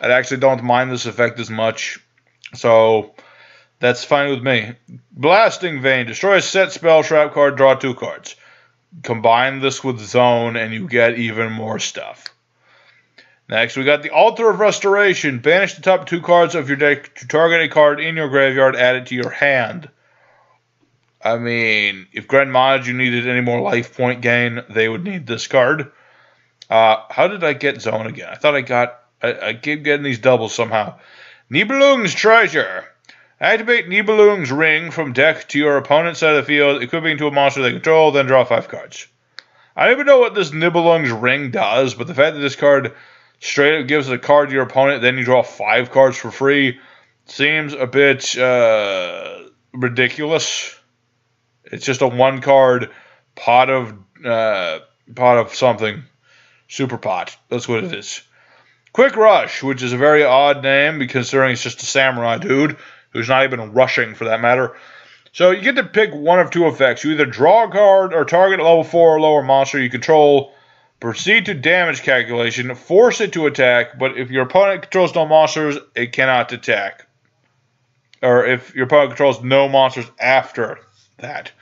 I actually don't mind this effect as much, so that's fine with me. Blasting Vein. Destroy a set spell trap card, draw 2 cards. Combine this with Zone, and you get even more stuff. Next, we got the Altar of Restoration. Banish the top 2 cards of your deck to target a card in your graveyard, add it to your hand. I mean, if Grand Manju needed any more life point gain, they would need this card. How did I get Zone again? I thought I keep getting these doubles somehow. Nibelung's Treasure. Activate Nibelung's Ring from deck to your opponent's side of the field, equipping to a monster they control, then draw 5 cards. I don't even know what this Nibelung's Ring does, but the fact that this card straight up gives a card to your opponent, then you draw 5 cards for free, seems a bit ridiculous. It's just a 1-card pot of something. Super pot. That's what it is. Quick Rush, which is a very odd name considering it's just a samurai dude who's not even rushing for that matter. So you get to pick one of 2 effects. You either draw a card or target a level 4 or lower monster you control. Proceed to damage calculation. Force it to attack, but if your opponent controls no monsters, it cannot attack. Or if your opponent controls no monsters after that.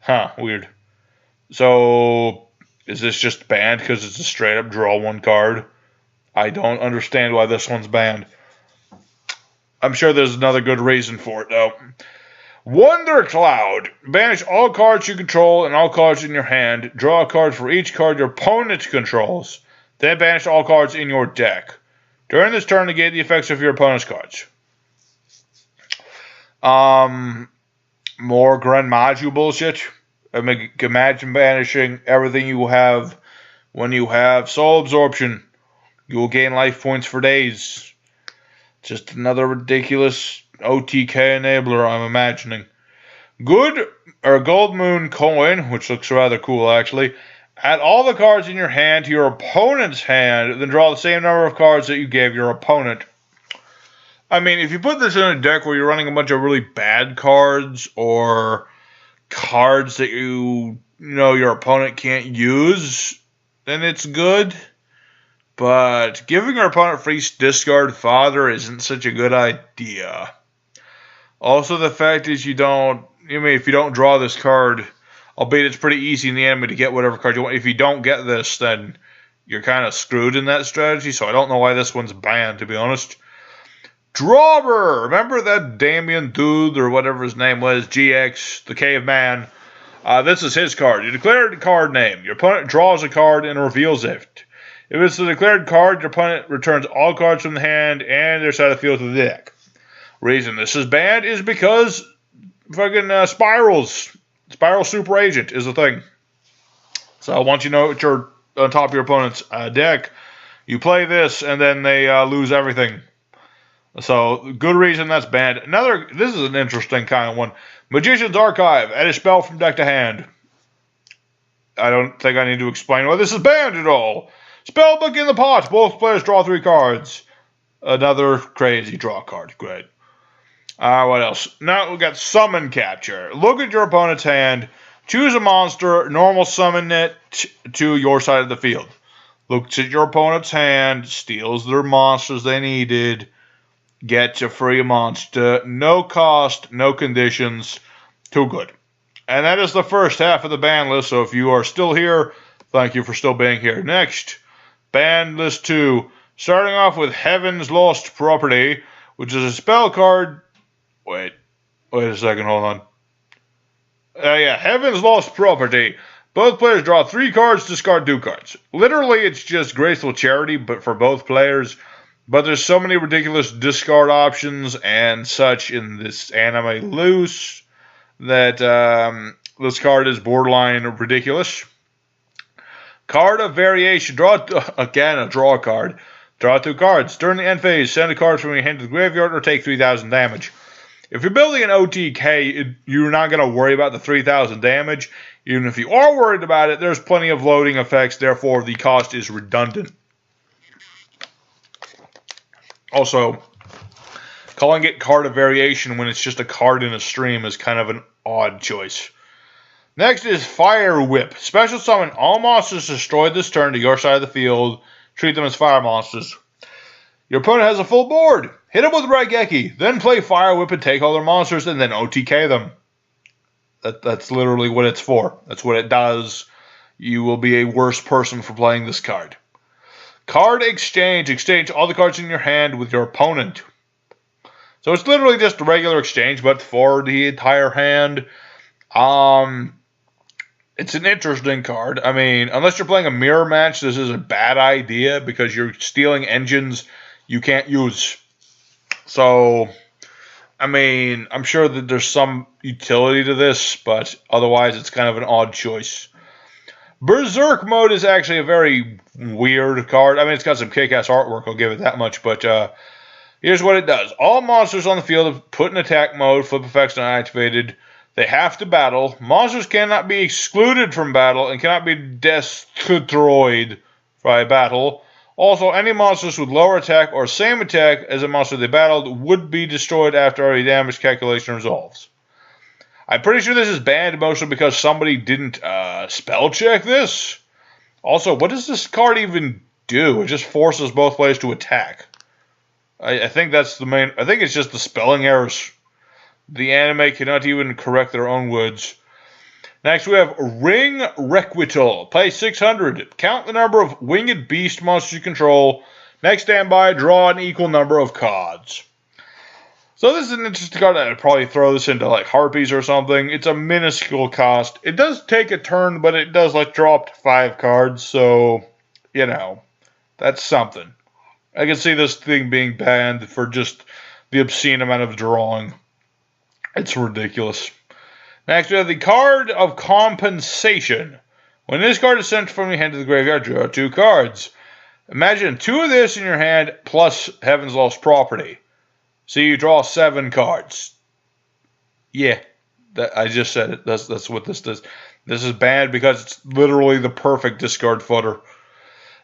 Huh, weird. So, is this just banned because it's a straight up draw 1 card? I don't understand why this one's banned. I'm sure there's another good reason for it, though. Wonder Cloud. Banish all cards you control and all cards in your hand. Draw a card for each card your opponent controls. Then banish all cards in your deck. During this turn, negate the effects of your opponent's cards. More Grand Maju bullshit. Imagine banishing everything you have when you have Soul Absorption. You will gain life points for days. Just another ridiculous OTK enabler, I'm imagining. Gold Moon Coin, which looks rather cool actually. Add all the cards in your hand to your opponent's hand, then draw the same number of cards that you gave your opponent. I mean, if you put this in a deck where you're running a bunch of really bad cards, or cards that you know your opponent can't use, then it's good. But giving your opponent free discard fodder isn't such a good idea. Also, the fact is if you don't draw this card, albeit it's pretty easy in the enemy to get whatever card you want, if you don't get this, then you're kind of screwed in that strategy, so I don't know why this one's banned, to be honest. Drawber! Remember that Damien dude, or whatever his name was, GX, the caveman? This is his card. You declare the card name. Your opponent draws a card and reveals it. If it's a declared card, your opponent returns all cards from the hand and their side of the field to the deck. Reason this is banned is because fucking spirals. Spiral Super Agent is a thing. So once you know you're on top of your opponent's deck, you play this and then they lose everything. So good reason that's banned. This is an interesting kind of one. Magician's Archive. Add a spell from deck to hand. I don't think I need to explain why this is banned at all. Spellbook in the pot. Both players draw 3 cards. Another crazy draw card. Great. What else? Now we got Summon Capture. Look at your opponent's hand. Choose a monster. Normal summon it to your side of the field. Looks at your opponent's hand. Steals their monsters they needed. Gets a free monster. No cost. No conditions. Too good. And that is the first half of the ban list. So if you are still here, thank you for still being here. Next. Ban list 2, starting off with Heaven's Lost Property, which is a spell card. Wait a second, hold on. Heaven's Lost Property. Both players draw 3 cards, discard 2 cards. Literally, it's just Graceful Charity, but for both players. But there's so many ridiculous discard options and such in this anime loose that this card is borderline ridiculous. Card of Variation. Again, a draw card. Draw 2 cards. During the end phase, send a card from your hand to the graveyard or take 3,000 damage. If you're building an OTK, you're not going to worry about the 3,000 damage. Even if you are worried about it, there's plenty of loading effects, therefore the cost is redundant. Also, calling it Card of Variation when it's just a card in a stream is kind of an odd choice. Next is Fire Whip. Special summon all monsters destroyed this turn to your side of the field. Treat them as fire monsters. Your opponent has a full board. Hit them with Raigeki. Then play Fire Whip and take all their monsters and then OTK them. That's literally what it's for. That's what it does. You will be a worse person for playing this card. Card Exchange. Exchange all the cards in your hand with your opponent. So it's literally just a regular exchange, but for the entire hand. It's an interesting card. I mean, unless you're playing a mirror match, this is a bad idea because you're stealing engines you can't use. So, I mean, I'm sure that there's some utility to this, but otherwise it's kind of an odd choice. Berserk Mode is actually a very weird card. I mean, it's got some kick-ass artwork, I'll give it that much, but here's what it does. All monsters on the field have put in attack mode, flip effects not activated. They have to battle. Monsters cannot be excluded from battle and cannot be destroyed by battle. Also, any monsters with lower attack or same attack as a monster they battled would be destroyed after a damage calculation resolves. I'm pretty sure this is banned mostly because somebody didn't spell check this. Also, what does this card even do? It just forces both players to attack. I think that's the main... I think it's just the spelling errors. The anime cannot even correct their own words. Next, we have Ring Requital. Play 600. Count the number of winged beast monsters you control. Next standby, draw an equal number of cards. So this is an interesting card. I'd probably throw this into like Harpies or something. It's a minuscule cost. It does take a turn, but it does like draw up to 5 cards. So, you know, that's something. I can see this thing being banned for just the obscene amount of drawing. It's ridiculous. Next, we have the Card of Compensation. When this card is sent from your hand to the graveyard, draw 2 cards. Imagine 2 of this in your hand plus Heaven's Lost property. So you draw 7 cards. Yeah, I just said it. That's what this does. This is banned because it's literally the perfect discard footer.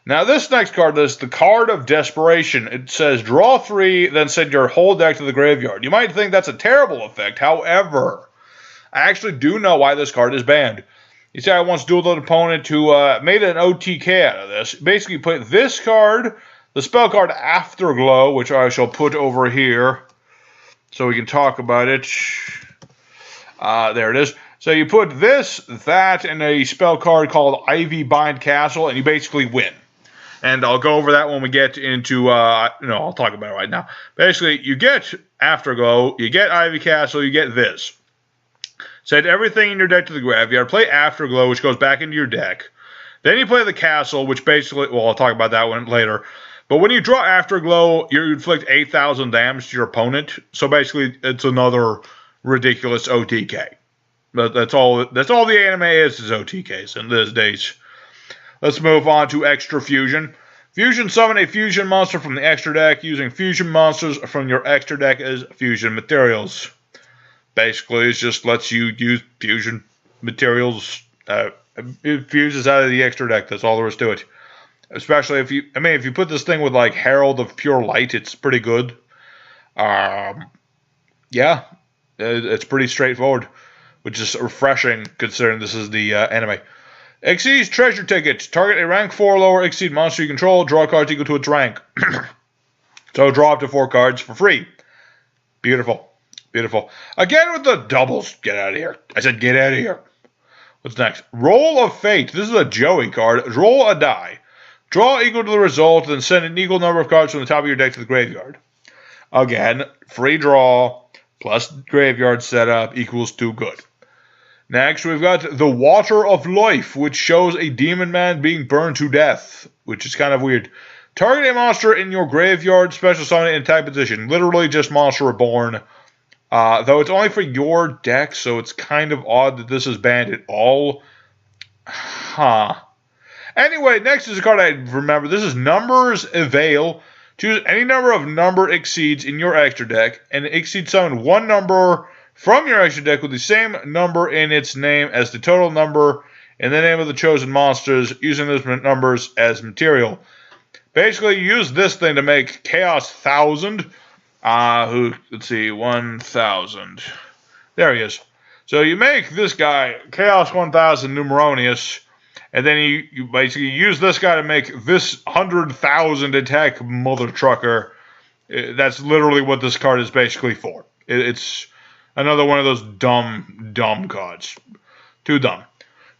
Now this next card is the Card of Desperation. It says draw 3, then send your whole deck to the graveyard. You might think that's a terrible effect. However, I actually do know why this card is banned. You see, I once dueled an opponent who made an OTK out of this. Basically put this card, the spell card Afterglow, which I shall put over here so we can talk about it. There it is. So you put this, that, and a spell card called Ivy Bind Castle, and you basically win. And I'll go over that when we get into, I'll talk about it right now. Basically, you get Afterglow, you get Ivy Castle, you get this. Send everything in your deck to the graveyard. Play Afterglow, which goes back into your deck. Then you play the castle, which basically... Well, I'll talk about that one later. But when you draw Afterglow, you inflict 8,000 damage to your opponent. So basically, it's another ridiculous OTK. But that's all the anime is OTKs in these days. Let's move on to Extra Fusion. Fusion, summon a fusion monster from the extra deck using fusion monsters from your extra deck as fusion materials. Basically, it just lets you use fusion materials. It fuses out of the extra deck. That's all there is to it. Especially if you put this thing with like Herald of Pure Light, it's pretty good. Yeah, it's pretty straightforward, which is refreshing considering this is the anime. Exceeds Treasure Ticket. Target a rank 4 lower Exceed monster you control. Draw cards equal to its rank. So draw up to 4 cards for free. Beautiful. Beautiful. Again with the doubles. Get out of here. I said get out of here. What's next? Roll of Fate. This is a Joey card. Roll a die. Draw equal to the result, then send an equal number of cards from the top of your deck to the graveyard. Again, free draw plus graveyard setup equals 2 good. Next, we've got the Water of Life, which shows a demon man being burned to death, which is kind of weird. Target a monster in your graveyard, special summon it in attack position. Literally just monster reborn. Though it's only for your deck, so it's kind of odd that this is banned at all. Anyway, next is a card I remember. This is Numbers Avail. Choose any number of number exceeds in your extra deck, and exceed summon 1 number from your extra deck with the same number in its name as the total number in the name of the chosen monsters, using those numbers as material. Basically, you use this thing to make Chaos 1000. Let's see, 1000. There he is. So you make this guy Chaos 1000 Numeronius, and then you basically use this guy to make this 100,000 attack mother trucker. That's literally what this card is basically for. It's another one of those dumb cards. Too dumb.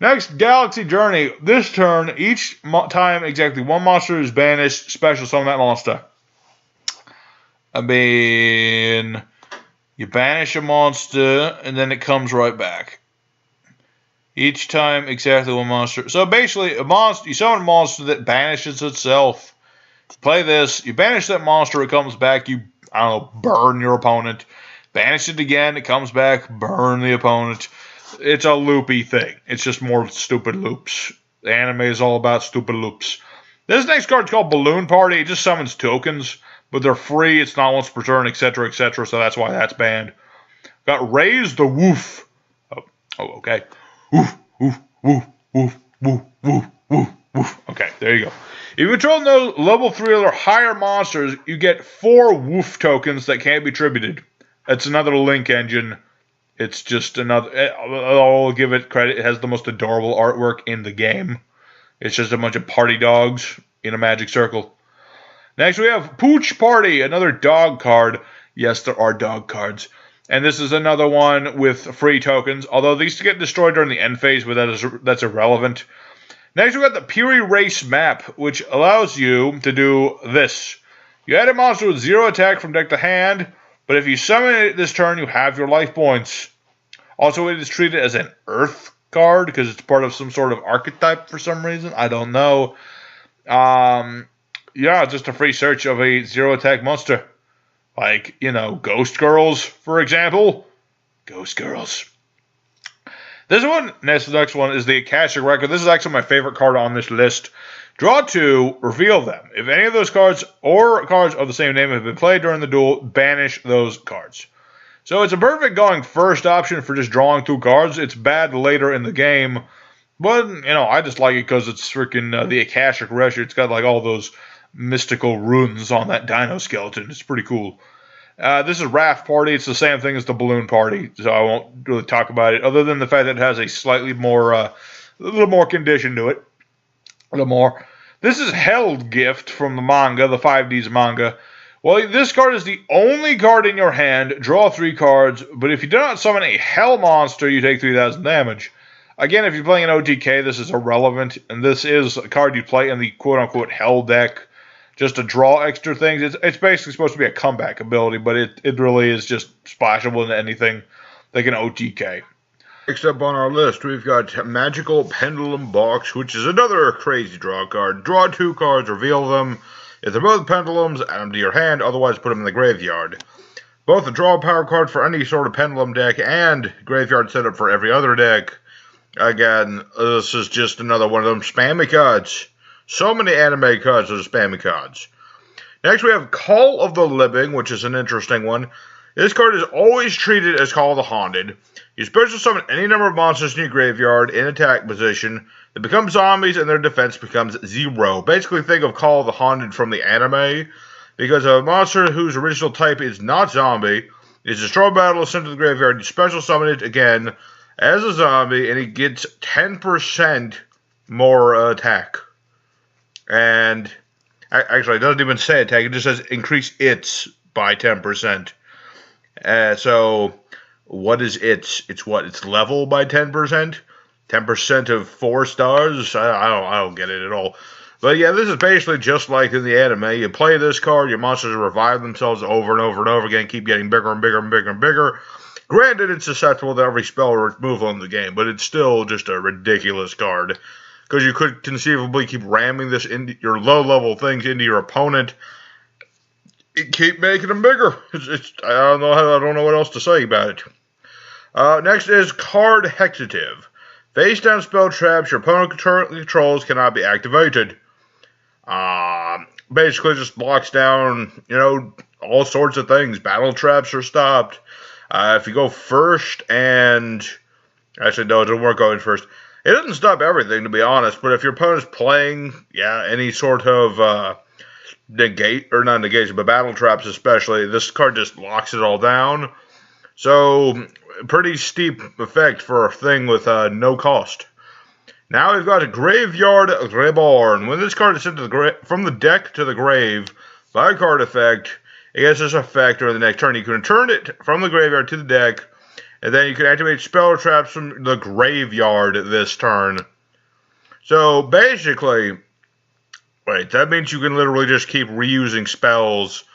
Next, Galaxy Journey. This turn, each time exactly 1 monster is banished, special summon that monster. I mean, you banish a monster, and then it comes right back. Each time, exactly 1 monster. So basically, you summon a monster that banishes itself. Play this, you banish that monster, it comes back, you, burn your opponent. banish it again, it comes back, burn the opponent. It's a loopy thing. It's just more stupid loops. The anime is all about stupid loops. This next card's called Balloon Party. It just summons tokens, but they're free. It's not once per turn, etc., etc., so that's why that's banned. Got Raise the Woof. Oh, okay. Woof, woof, woof, woof, woof, woof, woof, woof. Okay, there you go. If you control no level 3 or higher monsters, you get 4 Woof tokens that can't be attributed. That's another link engine. It's just another... I'll give it credit. It has the most adorable artwork in the game. It's just a bunch of party dogs in a magic circle. Next we have Pooch Party, another dog card. Yes, there are dog cards. And this is another one with free tokens, although these get destroyed during the end phase, but that's irrelevant. Next we got the Puri Race map, which allows you to do this. You add a monster with 0 attack from deck to hand, but if you summon it this turn, you have your life points. Also, it is treated as an Earth card, because it's part of some sort of archetype for some reason. I don't know. Yeah, just a free search of a 0 attack monster. Like, you know, Ghost Girls, for example. Ghost Girls. The next one is the Akashic Record. This is actually my favorite card on this list. Draw 2, reveal them. If any of those cards or cards of the same name have been played during the duel, banish those cards. So it's a perfect going first option for just drawing 2 cards. It's bad later in the game. But, you know, I just like it because it's freaking the Akashic Record. It's got like all those mystical runes on that dino skeleton. It's pretty cool. This is Raft Party. It's the same thing as the Balloon Party, so I won't really talk about it, other than the fact that it has a slightly more, a little more condition to it. A little more. This is Held Gift from the manga, the 5Ds manga. Well, this card is the only card in your hand. Draw 3 cards, but if you do not summon a Hell monster, you take 3,000 damage. Again, if you're playing an OTK, this is irrelevant, and this is a card you play in the quote-unquote Hell deck, just to draw extra things. It's basically supposed to be a comeback ability, but it really is just splashable into anything like an OTK. Next up on our list, we've got Magical Pendulum Box, which is another crazy draw card. Draw 2 cards, reveal them. If they're both pendulums, add them to your hand, otherwise put them in the graveyard. Both a draw power card for any sort of pendulum deck and graveyard setup for every other deck. Again, this is just another one of them spammy cards. So many anime cards are spammy cards. Next we have Call of the Living, which is an interesting one. This card is always treated as Call of the Haunted. You special summon any number of monsters in your graveyard in attack position. They become zombies and their defense becomes 0. Basically think of Call of the Haunted from the anime, because a monster whose original type is not zombie is destroyed by battle, sent to the graveyard. You special summon it again as a zombie, and it gets 10% more attack. And actually, it doesn't even say attack. It just says increase its by 10%. So what is its? It's what? It's level by 10%. 10% of 4 stars. I don't get it at all. But yeah, this is basically just like in the anime. You play this card, your monsters revive themselves over and over and over again, keep getting bigger and bigger and bigger and bigger. Granted, it's susceptible to every spell or removal in the game, but it's still just a ridiculous card. Because you could conceivably keep ramming this into your low-level things into your opponent. Keep making them bigger. I don't know what else to say about it. Next is Card Hexative. Face down spell traps your opponent currently controls cannot be activated. Basically just blocks down, all sorts of things. Battle traps are stopped. If you go first and... Actually, no, it doesn't work going first. It doesn't stop everything, to be honest, but if your opponent's playing, any sort of not negation, but battle traps especially, this card just locks it all down. So, pretty steep effect for a thing with no cost. Now we've got a Graveyard Reborn. When this card is sent to from the deck to the grave by a card effect, it gets this effect during the next turn. You can return it from the graveyard to the deck, and then you can activate spell traps from the graveyard this turn. So, basically, that means you can literally just keep reusing spells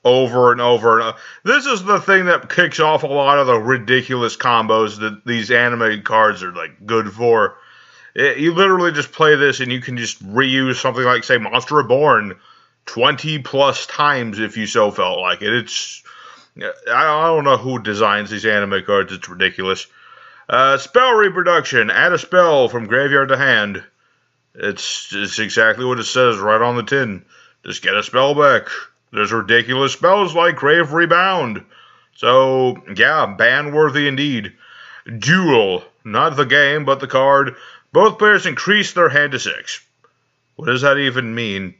over and over and over. This is the thing that kicks off a lot of the ridiculous combos that these anime cards are, good for. You literally just play this and you can just reuse something like, say, Monster Reborn 20 plus times if you so felt like it. I don't know who designs these anime cards. It's ridiculous. Spell reproduction. Add a spell from graveyard to hand. It's exactly what it says right on the tin. Just get a spell back. There's ridiculous spells like Grave Rebound. So, yeah, ban-worthy indeed. Duel. Not the game, but the card. Both players increase their hand to 6. What does that even mean?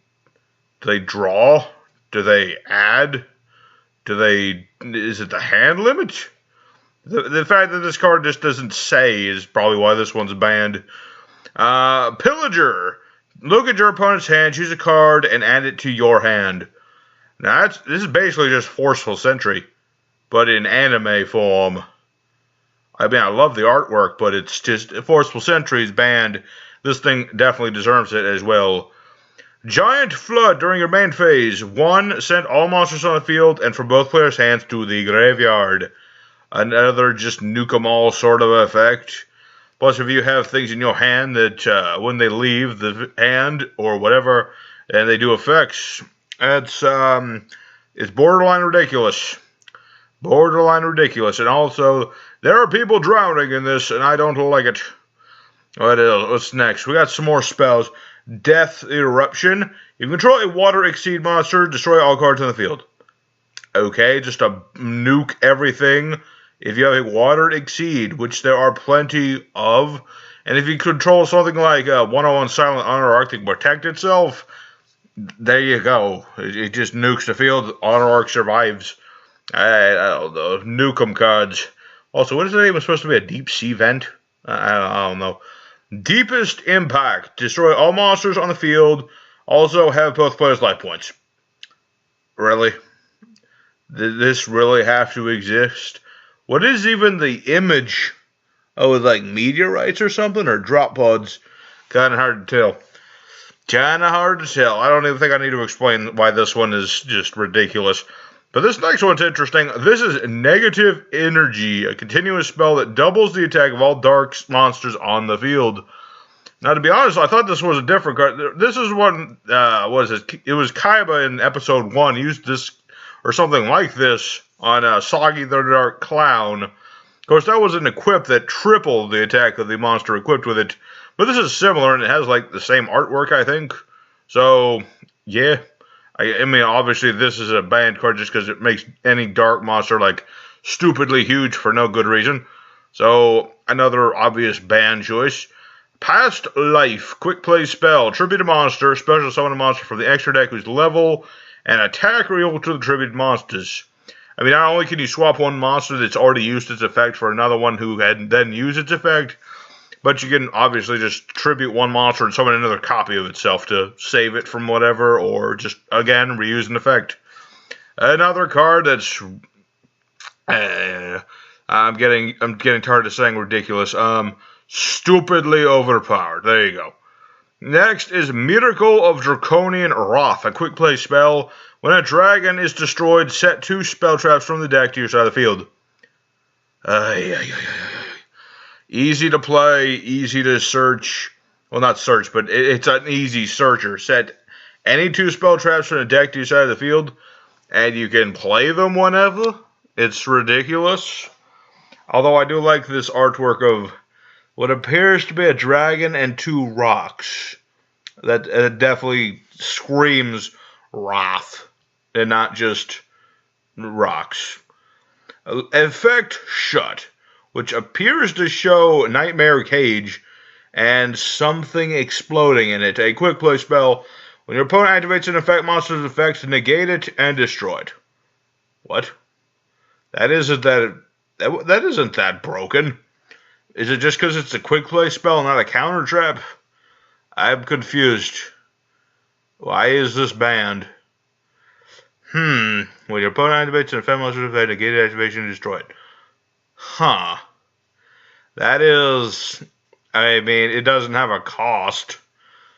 Do they draw? Do they add? Is it the hand limit? The fact that this card just doesn't say is probably why this one's banned. Pillager. Look at your opponent's hand, choose a card, and add it to your hand. Now, this is basically just Forceful Sentry, but in anime form. I mean, I love the artwork, but it's just Forceful Sentry is banned. This thing definitely deserves it as well. Giant Flood during your main phase. 1, send all monsters on the field and from both players' hands to the graveyard. Another just nuke 'em all sort of effect. Plus, if you have things in your hand that when they leave the hand or whatever, and they do effects, it's borderline ridiculous. Borderline ridiculous. And also, there are people drowning in this, and I don't like it. What's next? We got some more spells. Death Eruption. You control a Water Exceed monster, destroy all cards on the field. Okay, just to nuke everything. If you have a Water Exceed, which there are plenty of, and if you control something like 101 Silent Honor Arc to protect itself, there you go. It just nukes the field. Honor Arc survives. I don't know. Nuke 'em cards. Also, what is the name? It's supposed to be a deep sea vent? I don't know. Deepest Impact. Destroy all monsters on the field. Also have both players' life points. Really? Did this really have to exist? What is even the image? Oh, like meteorites or something? Or drop pods? Kind of hard to tell. Kinda hard to tell. I don't even think I need to explain why this one is just ridiculous. But this next one's interesting. This is Negative Energy, a continuous spell that doubles the attack of all dark monsters on the field. Now, to be honest, I thought this was a different card. This is one, what is it? It was Kaiba in episode 1 used this, or something like this, on Soggy the Dark Clown. Of course, that was an equip that tripled the attack of the monster equipped with it. But this is similar, and it has, like, the same artwork, I think. So, yeah. I mean, obviously, this is a banned card just because it makes any dark monster, like, stupidly huge for no good reason. So, another obvious ban choice. Past Life. Quick play spell. Tribute a monster. Special summon a monster from the extra deck whose level and attack are equal to the tributed monsters. I mean, not only can you swap one monster that's already used its effect for another one who had then used its effect, but you can obviously just tribute one monster and summon another copy of itself to save it from whatever, or just, again, reuse an effect. Another card that's... I'm getting tired of saying ridiculous. Stupidly overpowered. There you go. Next is Miracle of Draconian Wrath, a quick play spell. When a dragon is destroyed, set 2 spell traps from the deck to your side of the field. Easy to play, easy to search. Well, not search, but it's an easy searcher. Set any 2 spell traps from the deck to your side of the field, and you can play them whenever. It's ridiculous. Although I do like this artwork of what appears to be a dragon and 2 rocks. That definitely screams wrath, and not just rocks. Effect Shut, which appears to show Nightmare Cage and something exploding in it. A quick play spell. When your opponent activates an effect monster's effects, negate it and destroy it. What? That isn't that broken. Is it just because it's a quick play spell, not a counter trap? I'm confused. Why is this banned? When your opponent activates an effect monster's effect, negate activation and destroy it. Huh. That is... I mean, it doesn't have a cost.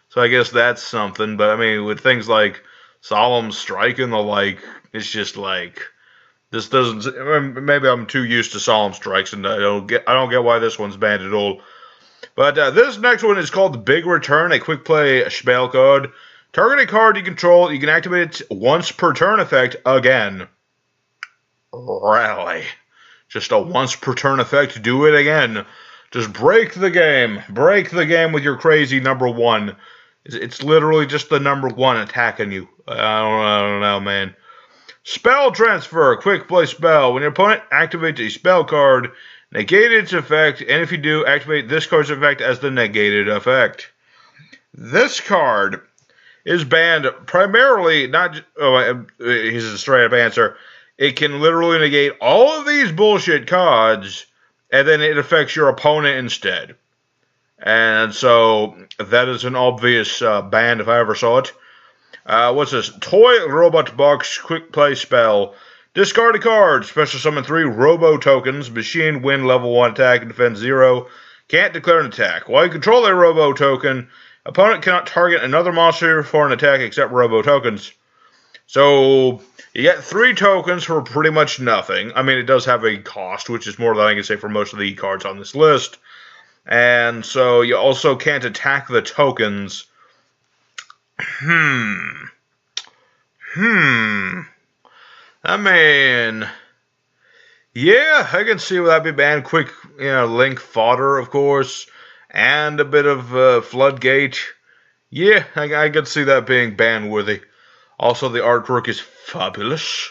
So I guess that's something. But, I mean, with things like Solemn Strike and the like, it's just like... This doesn't... Maybe I'm too used to Solemn Strikes, and I don't get why this one's banned at all. But this next one is called the Big Return, a quick play spell card. Target a card you control, you can activate it once per turn effect again. Rally. Just a once per turn effect. Do it again. Just break the game. Break the game with your crazy number 1. It's literally just the number 1 attacking you. I don't know, man. Spell transfer. Quick play spell. When your opponent activates a spell card, negate its effect, and if you do, activate this card's effect as the negated effect. This card is banned primarily, not... here's a straight up answer. It can literally negate all of these bullshit cards, and then it affects your opponent instead. And so, that is an obvious ban if I ever saw it. What's this? Toy Robot Box Quick Play Spell. Discard a card. Special summon 3 Robo Tokens. Machine win level 1 attack and defense 0. Can't declare an attack. While you control a Robo Token, opponent cannot target another monster for an attack except Robo Tokens. So, you get 3 tokens for pretty much nothing. I mean, it does have a cost, which is more than I can say for most of the cards on this list. And so, you also can't attack the tokens. I mean, yeah, I can see why that'd be banned. Quick, link fodder, of course, and a bit of floodgate. Yeah, I could see that being ban-worthy. Also, the artwork is fabulous.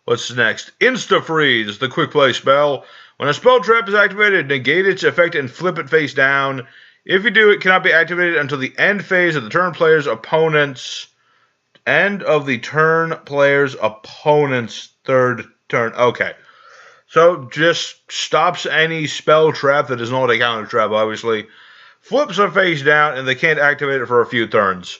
What's next? Insta Freeze, the quick play spell. When a spell trap is activated, negate its effect and flip it face down. If you do, it cannot be activated until the end phase of the turn player's opponent's third turn. Okay. So, just stops any spell trap that is not a counter trap, obviously. Flips it face down, and they can't activate it for a few turns.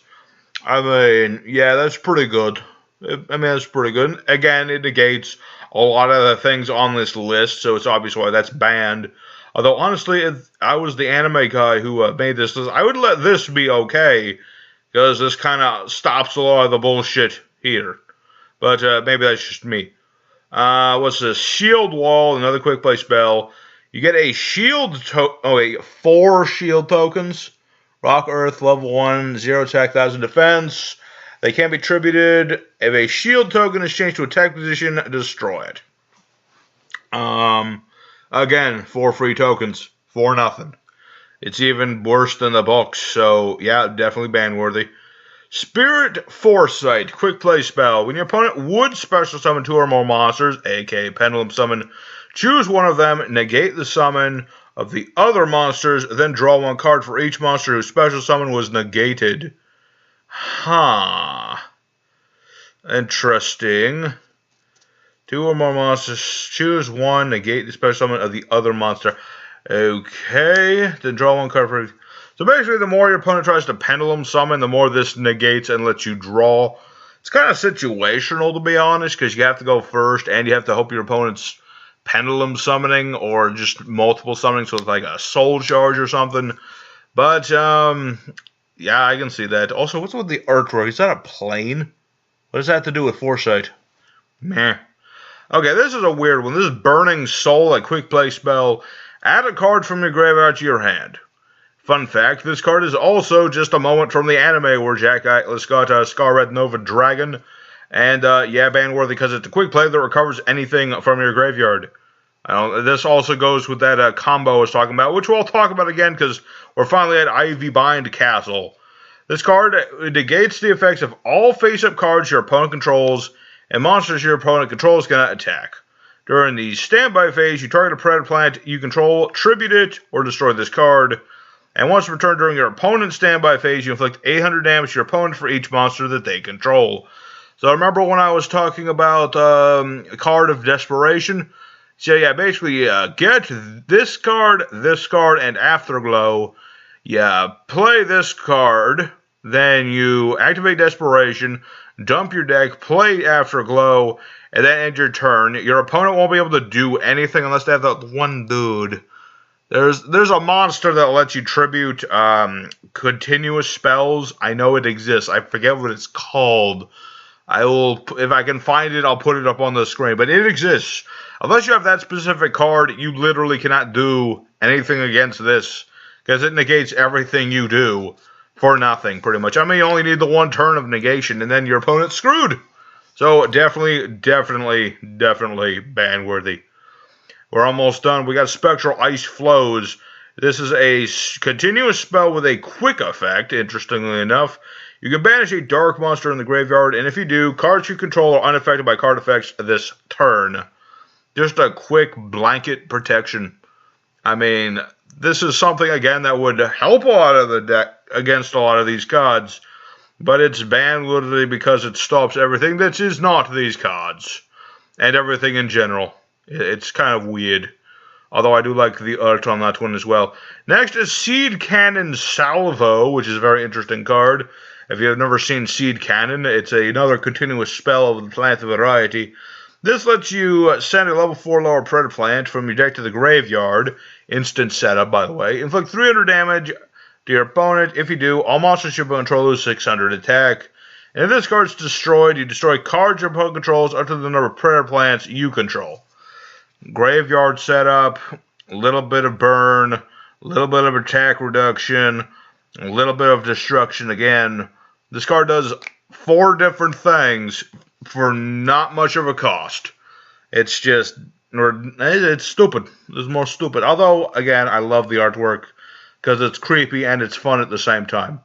I mean, yeah, that's pretty good. That's pretty good. Again, it negates a lot of the things on this list, so it's obvious why that's banned. Although, honestly, if I was the anime guy who made this list, I would let this be okay, because this kind of stops a lot of the bullshit here. But maybe that's just me. What's this? Shield Wall, another quick play spell. You get a shield 4 shield tokens. Rock Earth, level 1, 0 attack, 1000 defense. They can't be tributed. If a shield token is changed to attack position, destroy it. Again, 4 free tokens. For nothing. It's even worse than the books, so yeah, definitely ban-worthy. Spirit Foresight, quick play spell. When your opponent would special summon 2 or more monsters, aka Pendulum Summon, choose one of them, negate the summon of the other monsters, then draw 1 card for each monster whose special summon was negated. Interesting. 2 or more monsters, choose 1, negate the special summon of the other monster. Okay, then draw 1 card for each. So basically, the more your opponent tries to pendulum summon, the more this negates and lets you draw. It's kind of situational, to be honest, because you have to go first, and you have to hope your opponent's pendulum summoning, or just multiple summonings with like a soul charge or something. But, yeah, I can see that. Also, what's with the artwork? Is that a plane? What does that have to do with Foresight? Meh. Okay, this is a weird one. This is Burning Soul, a quick play spell. Add a card from your graveyard to your hand. Fun fact, this card is also just a moment from the anime where Jack Atlas got a Scarlet Nova Dragon. And, yeah, ban-worthy because it's a quick play that recovers anything from your graveyard. This also goes with that combo I was talking about, which we'll talk about again because we're finally at Ivy Bind Castle. This card negates the effects of all face-up cards your opponent controls, and monsters your opponent controls cannot attack. During the standby phase, you target a predator planet you control, tribute it, or destroy this card. And once returned during your opponent's standby phase, you inflict 800 damage to your opponent for each monster that they control. So remember when I was talking about a card of desperation? So yeah, basically get this card, and Afterglow. Yeah, play this card, then you activate Desperation, dump your deck, play Afterglow, and then end your turn. Your opponent won't be able to do anything unless they have that one dude. There's a monster that lets you tribute continuous spells. I know it exists. I forget what it's called. I will, if I can find it, I'll put it up on the screen. But it exists. Unless you have that specific card, you literally cannot do anything against this. Because it negates everything you do for nothing, pretty much. I mean, you only need the 1 turn of negation, and then your opponent's screwed. So definitely ban worthy. We're almost done. We got Spectral Ice Floes. This is a continuous spell with a quick effect, interestingly enough. You can banish a dark monster in the graveyard, and if you do, cards you control are unaffected by card effects this turn. Just a quick blanket protection. I mean, this is something, again, that would help a lot of the deck against a lot of these cards, but it's banned literally because it stops everything that is not these cards, and everything in general. It's kind of weird. Although I do like the art on that one as well. Next is Seed Cannon Salvo, which is a very interesting card. If you have never seen Seed Cannon, it's another continuous spell of the plant variety. This lets you send a level 4 lower predator plant from your deck to the graveyard. Instant setup, by the way. Inflict 300 damage to your opponent. If you do, all monsters you control lose 600 attack. And if this card's destroyed, you destroy cards your opponent controls up to the number of predator plants you control. Graveyard setup, a little bit of burn, a little bit of attack reduction, a little bit of destruction again. This card does 4 different things for not much of a cost. It's just, it's stupid. It's more stupid. Although, again, I love the artwork because it's creepy and it's fun at the same time.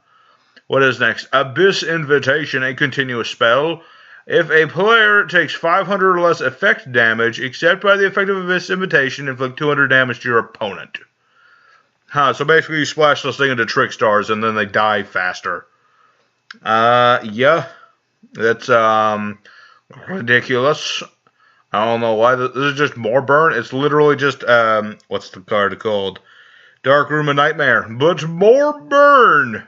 What is next? Abyss Invitation, a continuous spell. If a player takes 500 or less effect damage, except by the effect of Abyss Invitation, inflict 200 damage to your opponent. So basically you splash this thing into Trick Stars and then they die faster. Yeah. That's, ridiculous. I don't know why. This is just more burn. It's literally just, what's the card called? Dark Room of Nightmare. But more burn!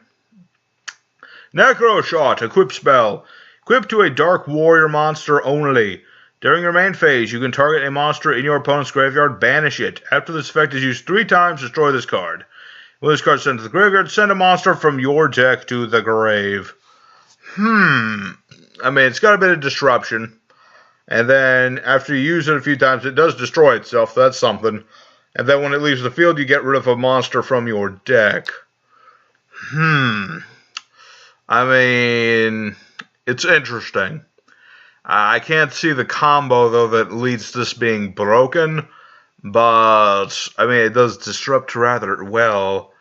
Necro Shot, equip spell. Equip to a Dark Warrior monster only. During your main phase, you can target a monster in your opponent's graveyard, banish it. After this effect is used 3 times, destroy this card. When this card is sent to the graveyard, send a monster from your deck to the grave. I mean, it's got a bit of disruption. And then, after you use it a few times, it does destroy itself. That's something. And then when it leaves the field, you get rid of a monster from your deck. I mean, it's interesting. I can't see the combo, though, that leads to this being broken. But, I mean, it does disrupt rather well.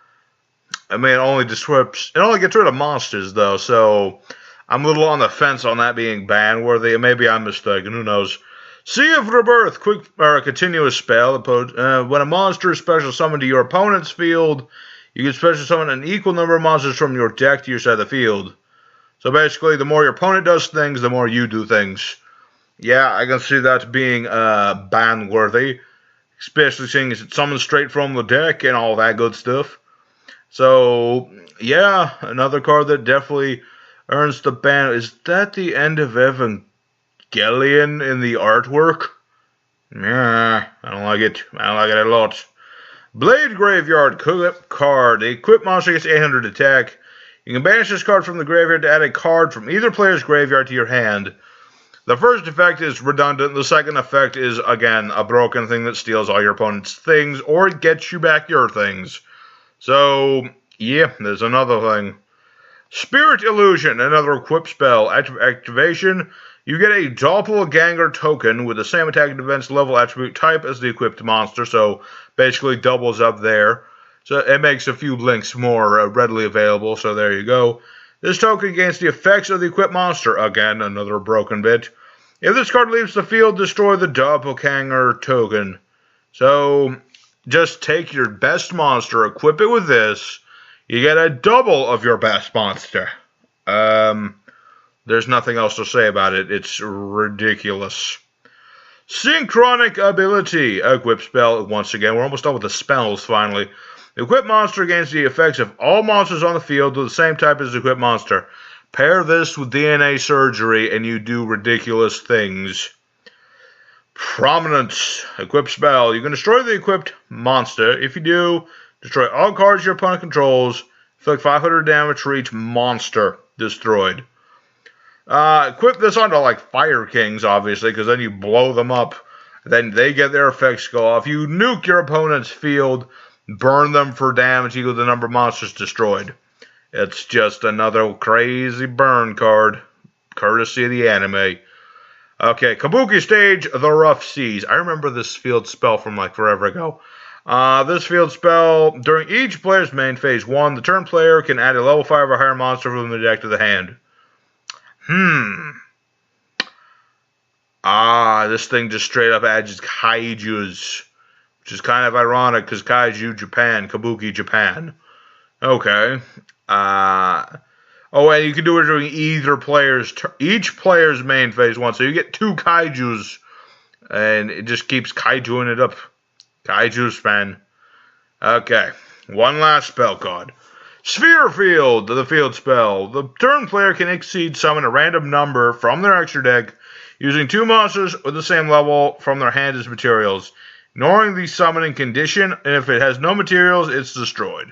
I mean, it only disrupts... It only gets rid of monsters, though, so... I'm a little on the fence on that being ban-worthy. Maybe I'm mistaken. Who knows? Sea of Rebirth. Quick or continuous spell. When a monster is special summoned to your opponent's field, you can special summon an equal number of monsters from your deck to your side of the field. So basically, the more your opponent does things, the more you do things. Yeah, I can see that being ban-worthy. Especially seeing as it summons straight from the deck and all that good stuff. So, yeah, another card that definitely... earns the ban. Is that the end of Evangelion in the artwork? Yeah, I don't like it. I don't like it a lot. Blade Graveyard card. The equipped monster gets 800 attack. You can banish this card from the graveyard to add a card from either player's graveyard to your hand. The first effect is redundant. The second effect is, again, a broken thing that steals all your opponent's things, or it gets you back your things. So, yeah, there's another thing. Spirit Illusion, another equip spell. Activation, you get a Doppelganger token with the same attack and defense level attribute type as the equipped monster, so basically doubles up there. So it makes a few links more readily available, so there you go. This token gains the effects of the equipped monster. Again, another broken bit. If this card leaves the field, destroy the Doppelganger token. So, just take your best monster, equip it with this. You get a double of your best monster. There's nothing else to say about it. It's ridiculous. Synchronic Ability. Equip spell. Once again, we're almost done with the spells, finally. The equipped monster gains the effects of all monsters on the field with the same type as the equipped monster. Pair this with DNA Surgery, and you do ridiculous things. Prominence. Equip spell. You can destroy the equipped monster. If you do... destroy all cards your opponent controls. Inflict 500 damage for each monster destroyed. Equip this onto, like, Fire Kings, obviously, because then you blow them up. Then they get their effects go off. You nuke your opponent's field, burn them for damage equal to the number of monsters destroyed. It's just another crazy burn card, courtesy of the anime. Okay, Kabuki stage, the Rough Seas. I remember this field spell from like forever ago. This field spell, during each player's main phase 1, the turn player can add a level 5 or higher monster from the deck to the hand. This thing just straight up adds kaijus, which is kind of ironic because kaiju Japan, Kabuki Japan. Okay. And you can do it during each player's main phase 1, so you get 2 kaijus, and it just keeps kaijuing it up. Kaiju span. Okay, one last spell card. Sphere Field, the field spell. The turn player can exceed summon a random number from their extra deck using 2 monsters with the same level from their hand as materials, ignoring the summoning condition, and if it has no materials, it's destroyed.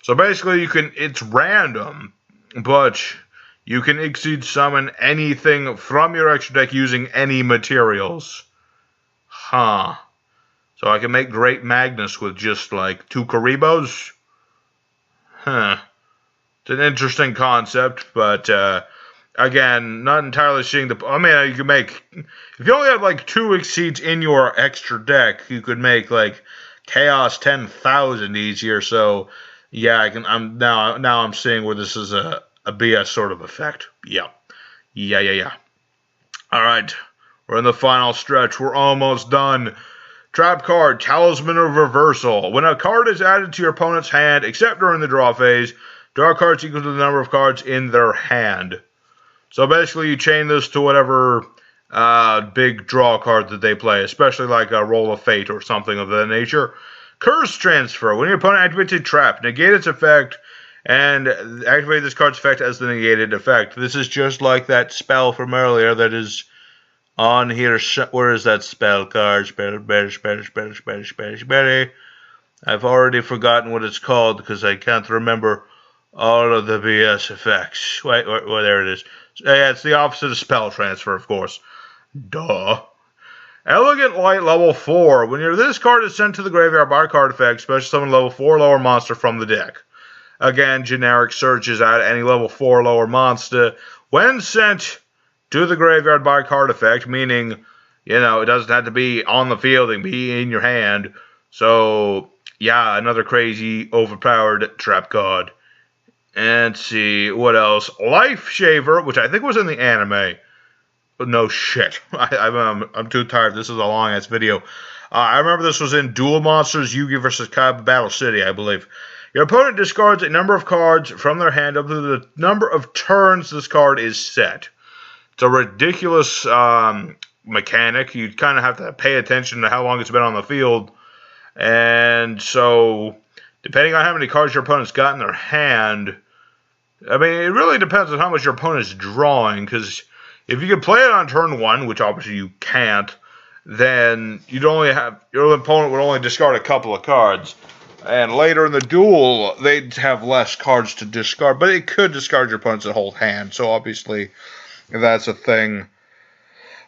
So basically, it's random, but you can exceed summon anything from your extra deck using any materials. So I can make Great Magnus with just like 2 Karibos? It's an interesting concept, but again, not entirely seeing you can make, if you only have like 2 exceeds in your extra deck, you could make like Chaos 10,000 easier. So yeah, I'm now seeing where this is a BS sort of effect. Yeah. All right, we're in the final stretch. We're almost done. Trap card, Talisman of Reversal. When a card is added to your opponent's hand, except during the draw phase, draw cards equal to the number of cards in their hand. So basically, you chain this to whatever big draw card that they play, especially like a Roll of Fate or something of that nature. Curse Transfer. When your opponent activates a trap, negate its effect, and activate this card's effect as the negated effect. This is just like that spell from earlier that is on here. Where is that spell card? I've already forgotten what it's called because I can't remember all of the BS effects. Wait, there it is. Yeah, it's the opposite of spell transfer, of course. Duh. Elegant Light level 4. When this card is sent to the graveyard by card effect, special summon level 4 lower monster from the deck. Again, generic searches out any level 4 lower monster. When sent to the graveyard by card effect, meaning, it doesn't have to be on the field and be in your hand. So, yeah, another crazy, overpowered trap card. And let's see, what else? Life Shaver, which I think was in the anime. But no shit. I'm too tired. This is a long-ass video. I remember this was in Duel Monsters, Yu-Gi vs. Kaiba Battle City, I believe. Your opponent discards a number of cards from their hand up to the number of turns this card is set. It's a ridiculous mechanic. You kind of have to pay attention to how long it's been on the field. And so, depending on how many cards your opponent's got in their hand, it really depends on how much your opponent's drawing, because if you can play it on turn 1, which obviously you can't, then your opponent would only discard a couple of cards. And later in the duel, they'd have less cards to discard, but it could discard your opponent's whole hand. So obviously, that's a thing.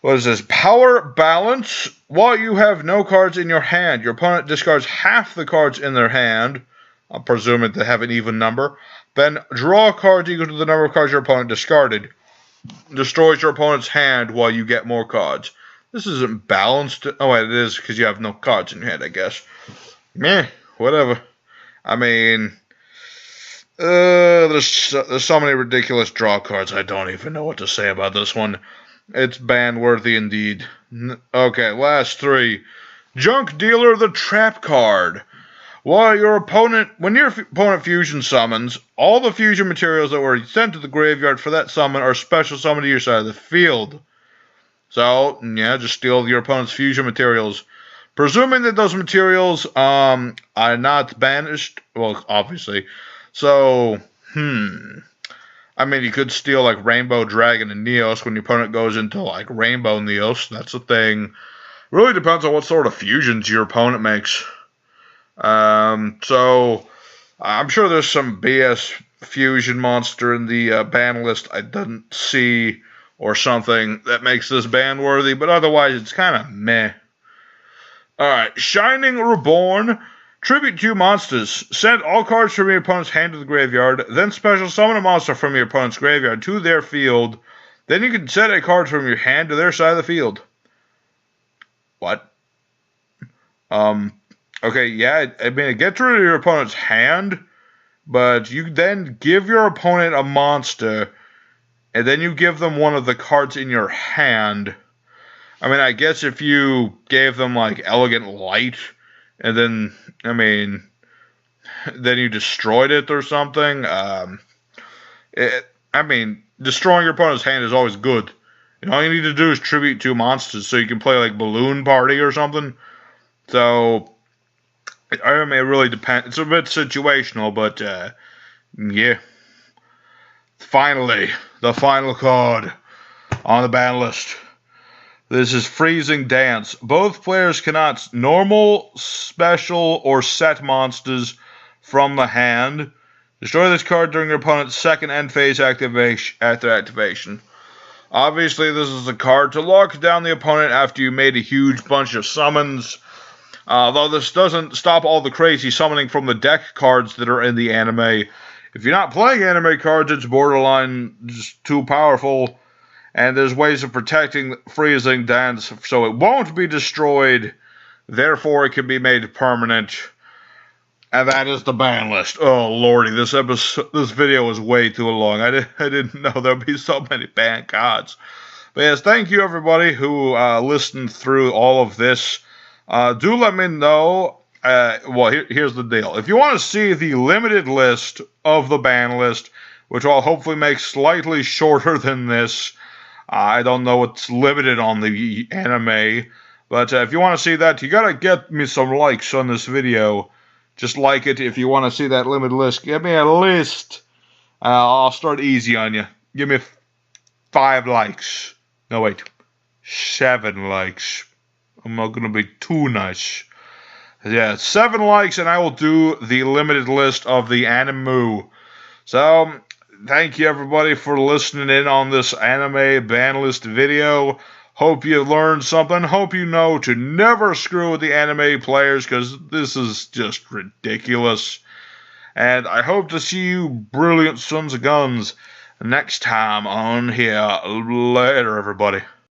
What is this? Power Balance. While you have no cards in your hand, your opponent discards half the cards in their hand. I'm presuming they have an even number. Then draw cards equal to the number of cards your opponent discarded. Destroys your opponent's hand while you get more cards. This isn't balanced. Oh, wait, it is because you have no cards in your hand, I guess. Meh, whatever. There's so many ridiculous draw cards. I don't even know what to say about this one. It's ban-worthy indeed. Okay, last 3. Junk Dealer, the Trap card. When your opponent fusion summons, all the fusion materials that were sent to the graveyard for that summon are special summoned to your side of the field. So, yeah, just steal your opponent's fusion materials. Presuming that those materials are not banished, well, obviously. So, you could steal, like, Rainbow Dragon and Neos when your opponent goes into, like, Rainbow Neos. That's a thing. Really depends on what sort of fusions your opponent makes. So, I'm sure there's some BS fusion monster in the ban list I didn't see or something that makes this ban-worthy, but otherwise it's kind of meh. Alright, Shining Reborn. Tribute 2 monsters. Send all cards from your opponent's hand to the graveyard, then special summon a monster from your opponent's graveyard to their field. Then you can set a card from your hand to their side of the field. What? Okay, yeah, I mean, it gets rid of your opponent's hand, but you then give your opponent a monster, and then you give them one of the cards in your hand. I mean, I guess if you gave them, like, Elegant Light, and then, I mean, then you destroyed it or something, I mean, destroying your opponent's hand is always good. And all you need to do is tribute 2 monsters, so you can play, like, Balloon Party or something. So, I mean, it really depends. It's a bit situational, but, yeah. Finally, the final card on the ban list. This is Freezing Dance. Both players cannot normal, special, or set monsters from the hand. Destroy this card during your opponent's second end phase activation. Obviously, this is a card to lock down the opponent after you made a huge bunch of summons. Though this doesn't stop all the crazy summoning from the deck cards that are in the anime. If you're not playing anime cards, it's borderline just too powerful. And there's ways of protecting Freezing Dance so it won't be destroyed. Therefore, it can be made permanent. And that is the ban list. Oh, lordy, this video was way too long. I didn't know there'd be so many banned cards. But yes, thank you everybody who listened through all of this. Do let me know. Well, here's the deal. If you want to see the limited list of the ban list, which I'll hopefully make slightly shorter than this, I don't know what's limited on the anime, but if you want to see that, you gotta get me some likes on this video. Just like it if you want to see that limited list. Give me a list. I'll start easy on you. Give me 5 likes. No, wait. 7 likes. I'm not going to be too nice. Yeah, 7 likes and I will do the limited list of the anime. So, thank you everybody for listening in on this anime ban list video. Hope you learned something. Hope you know to never screw with the anime players because this is just ridiculous. And I hope to see you brilliant sons of guns next time on here. Later, everybody.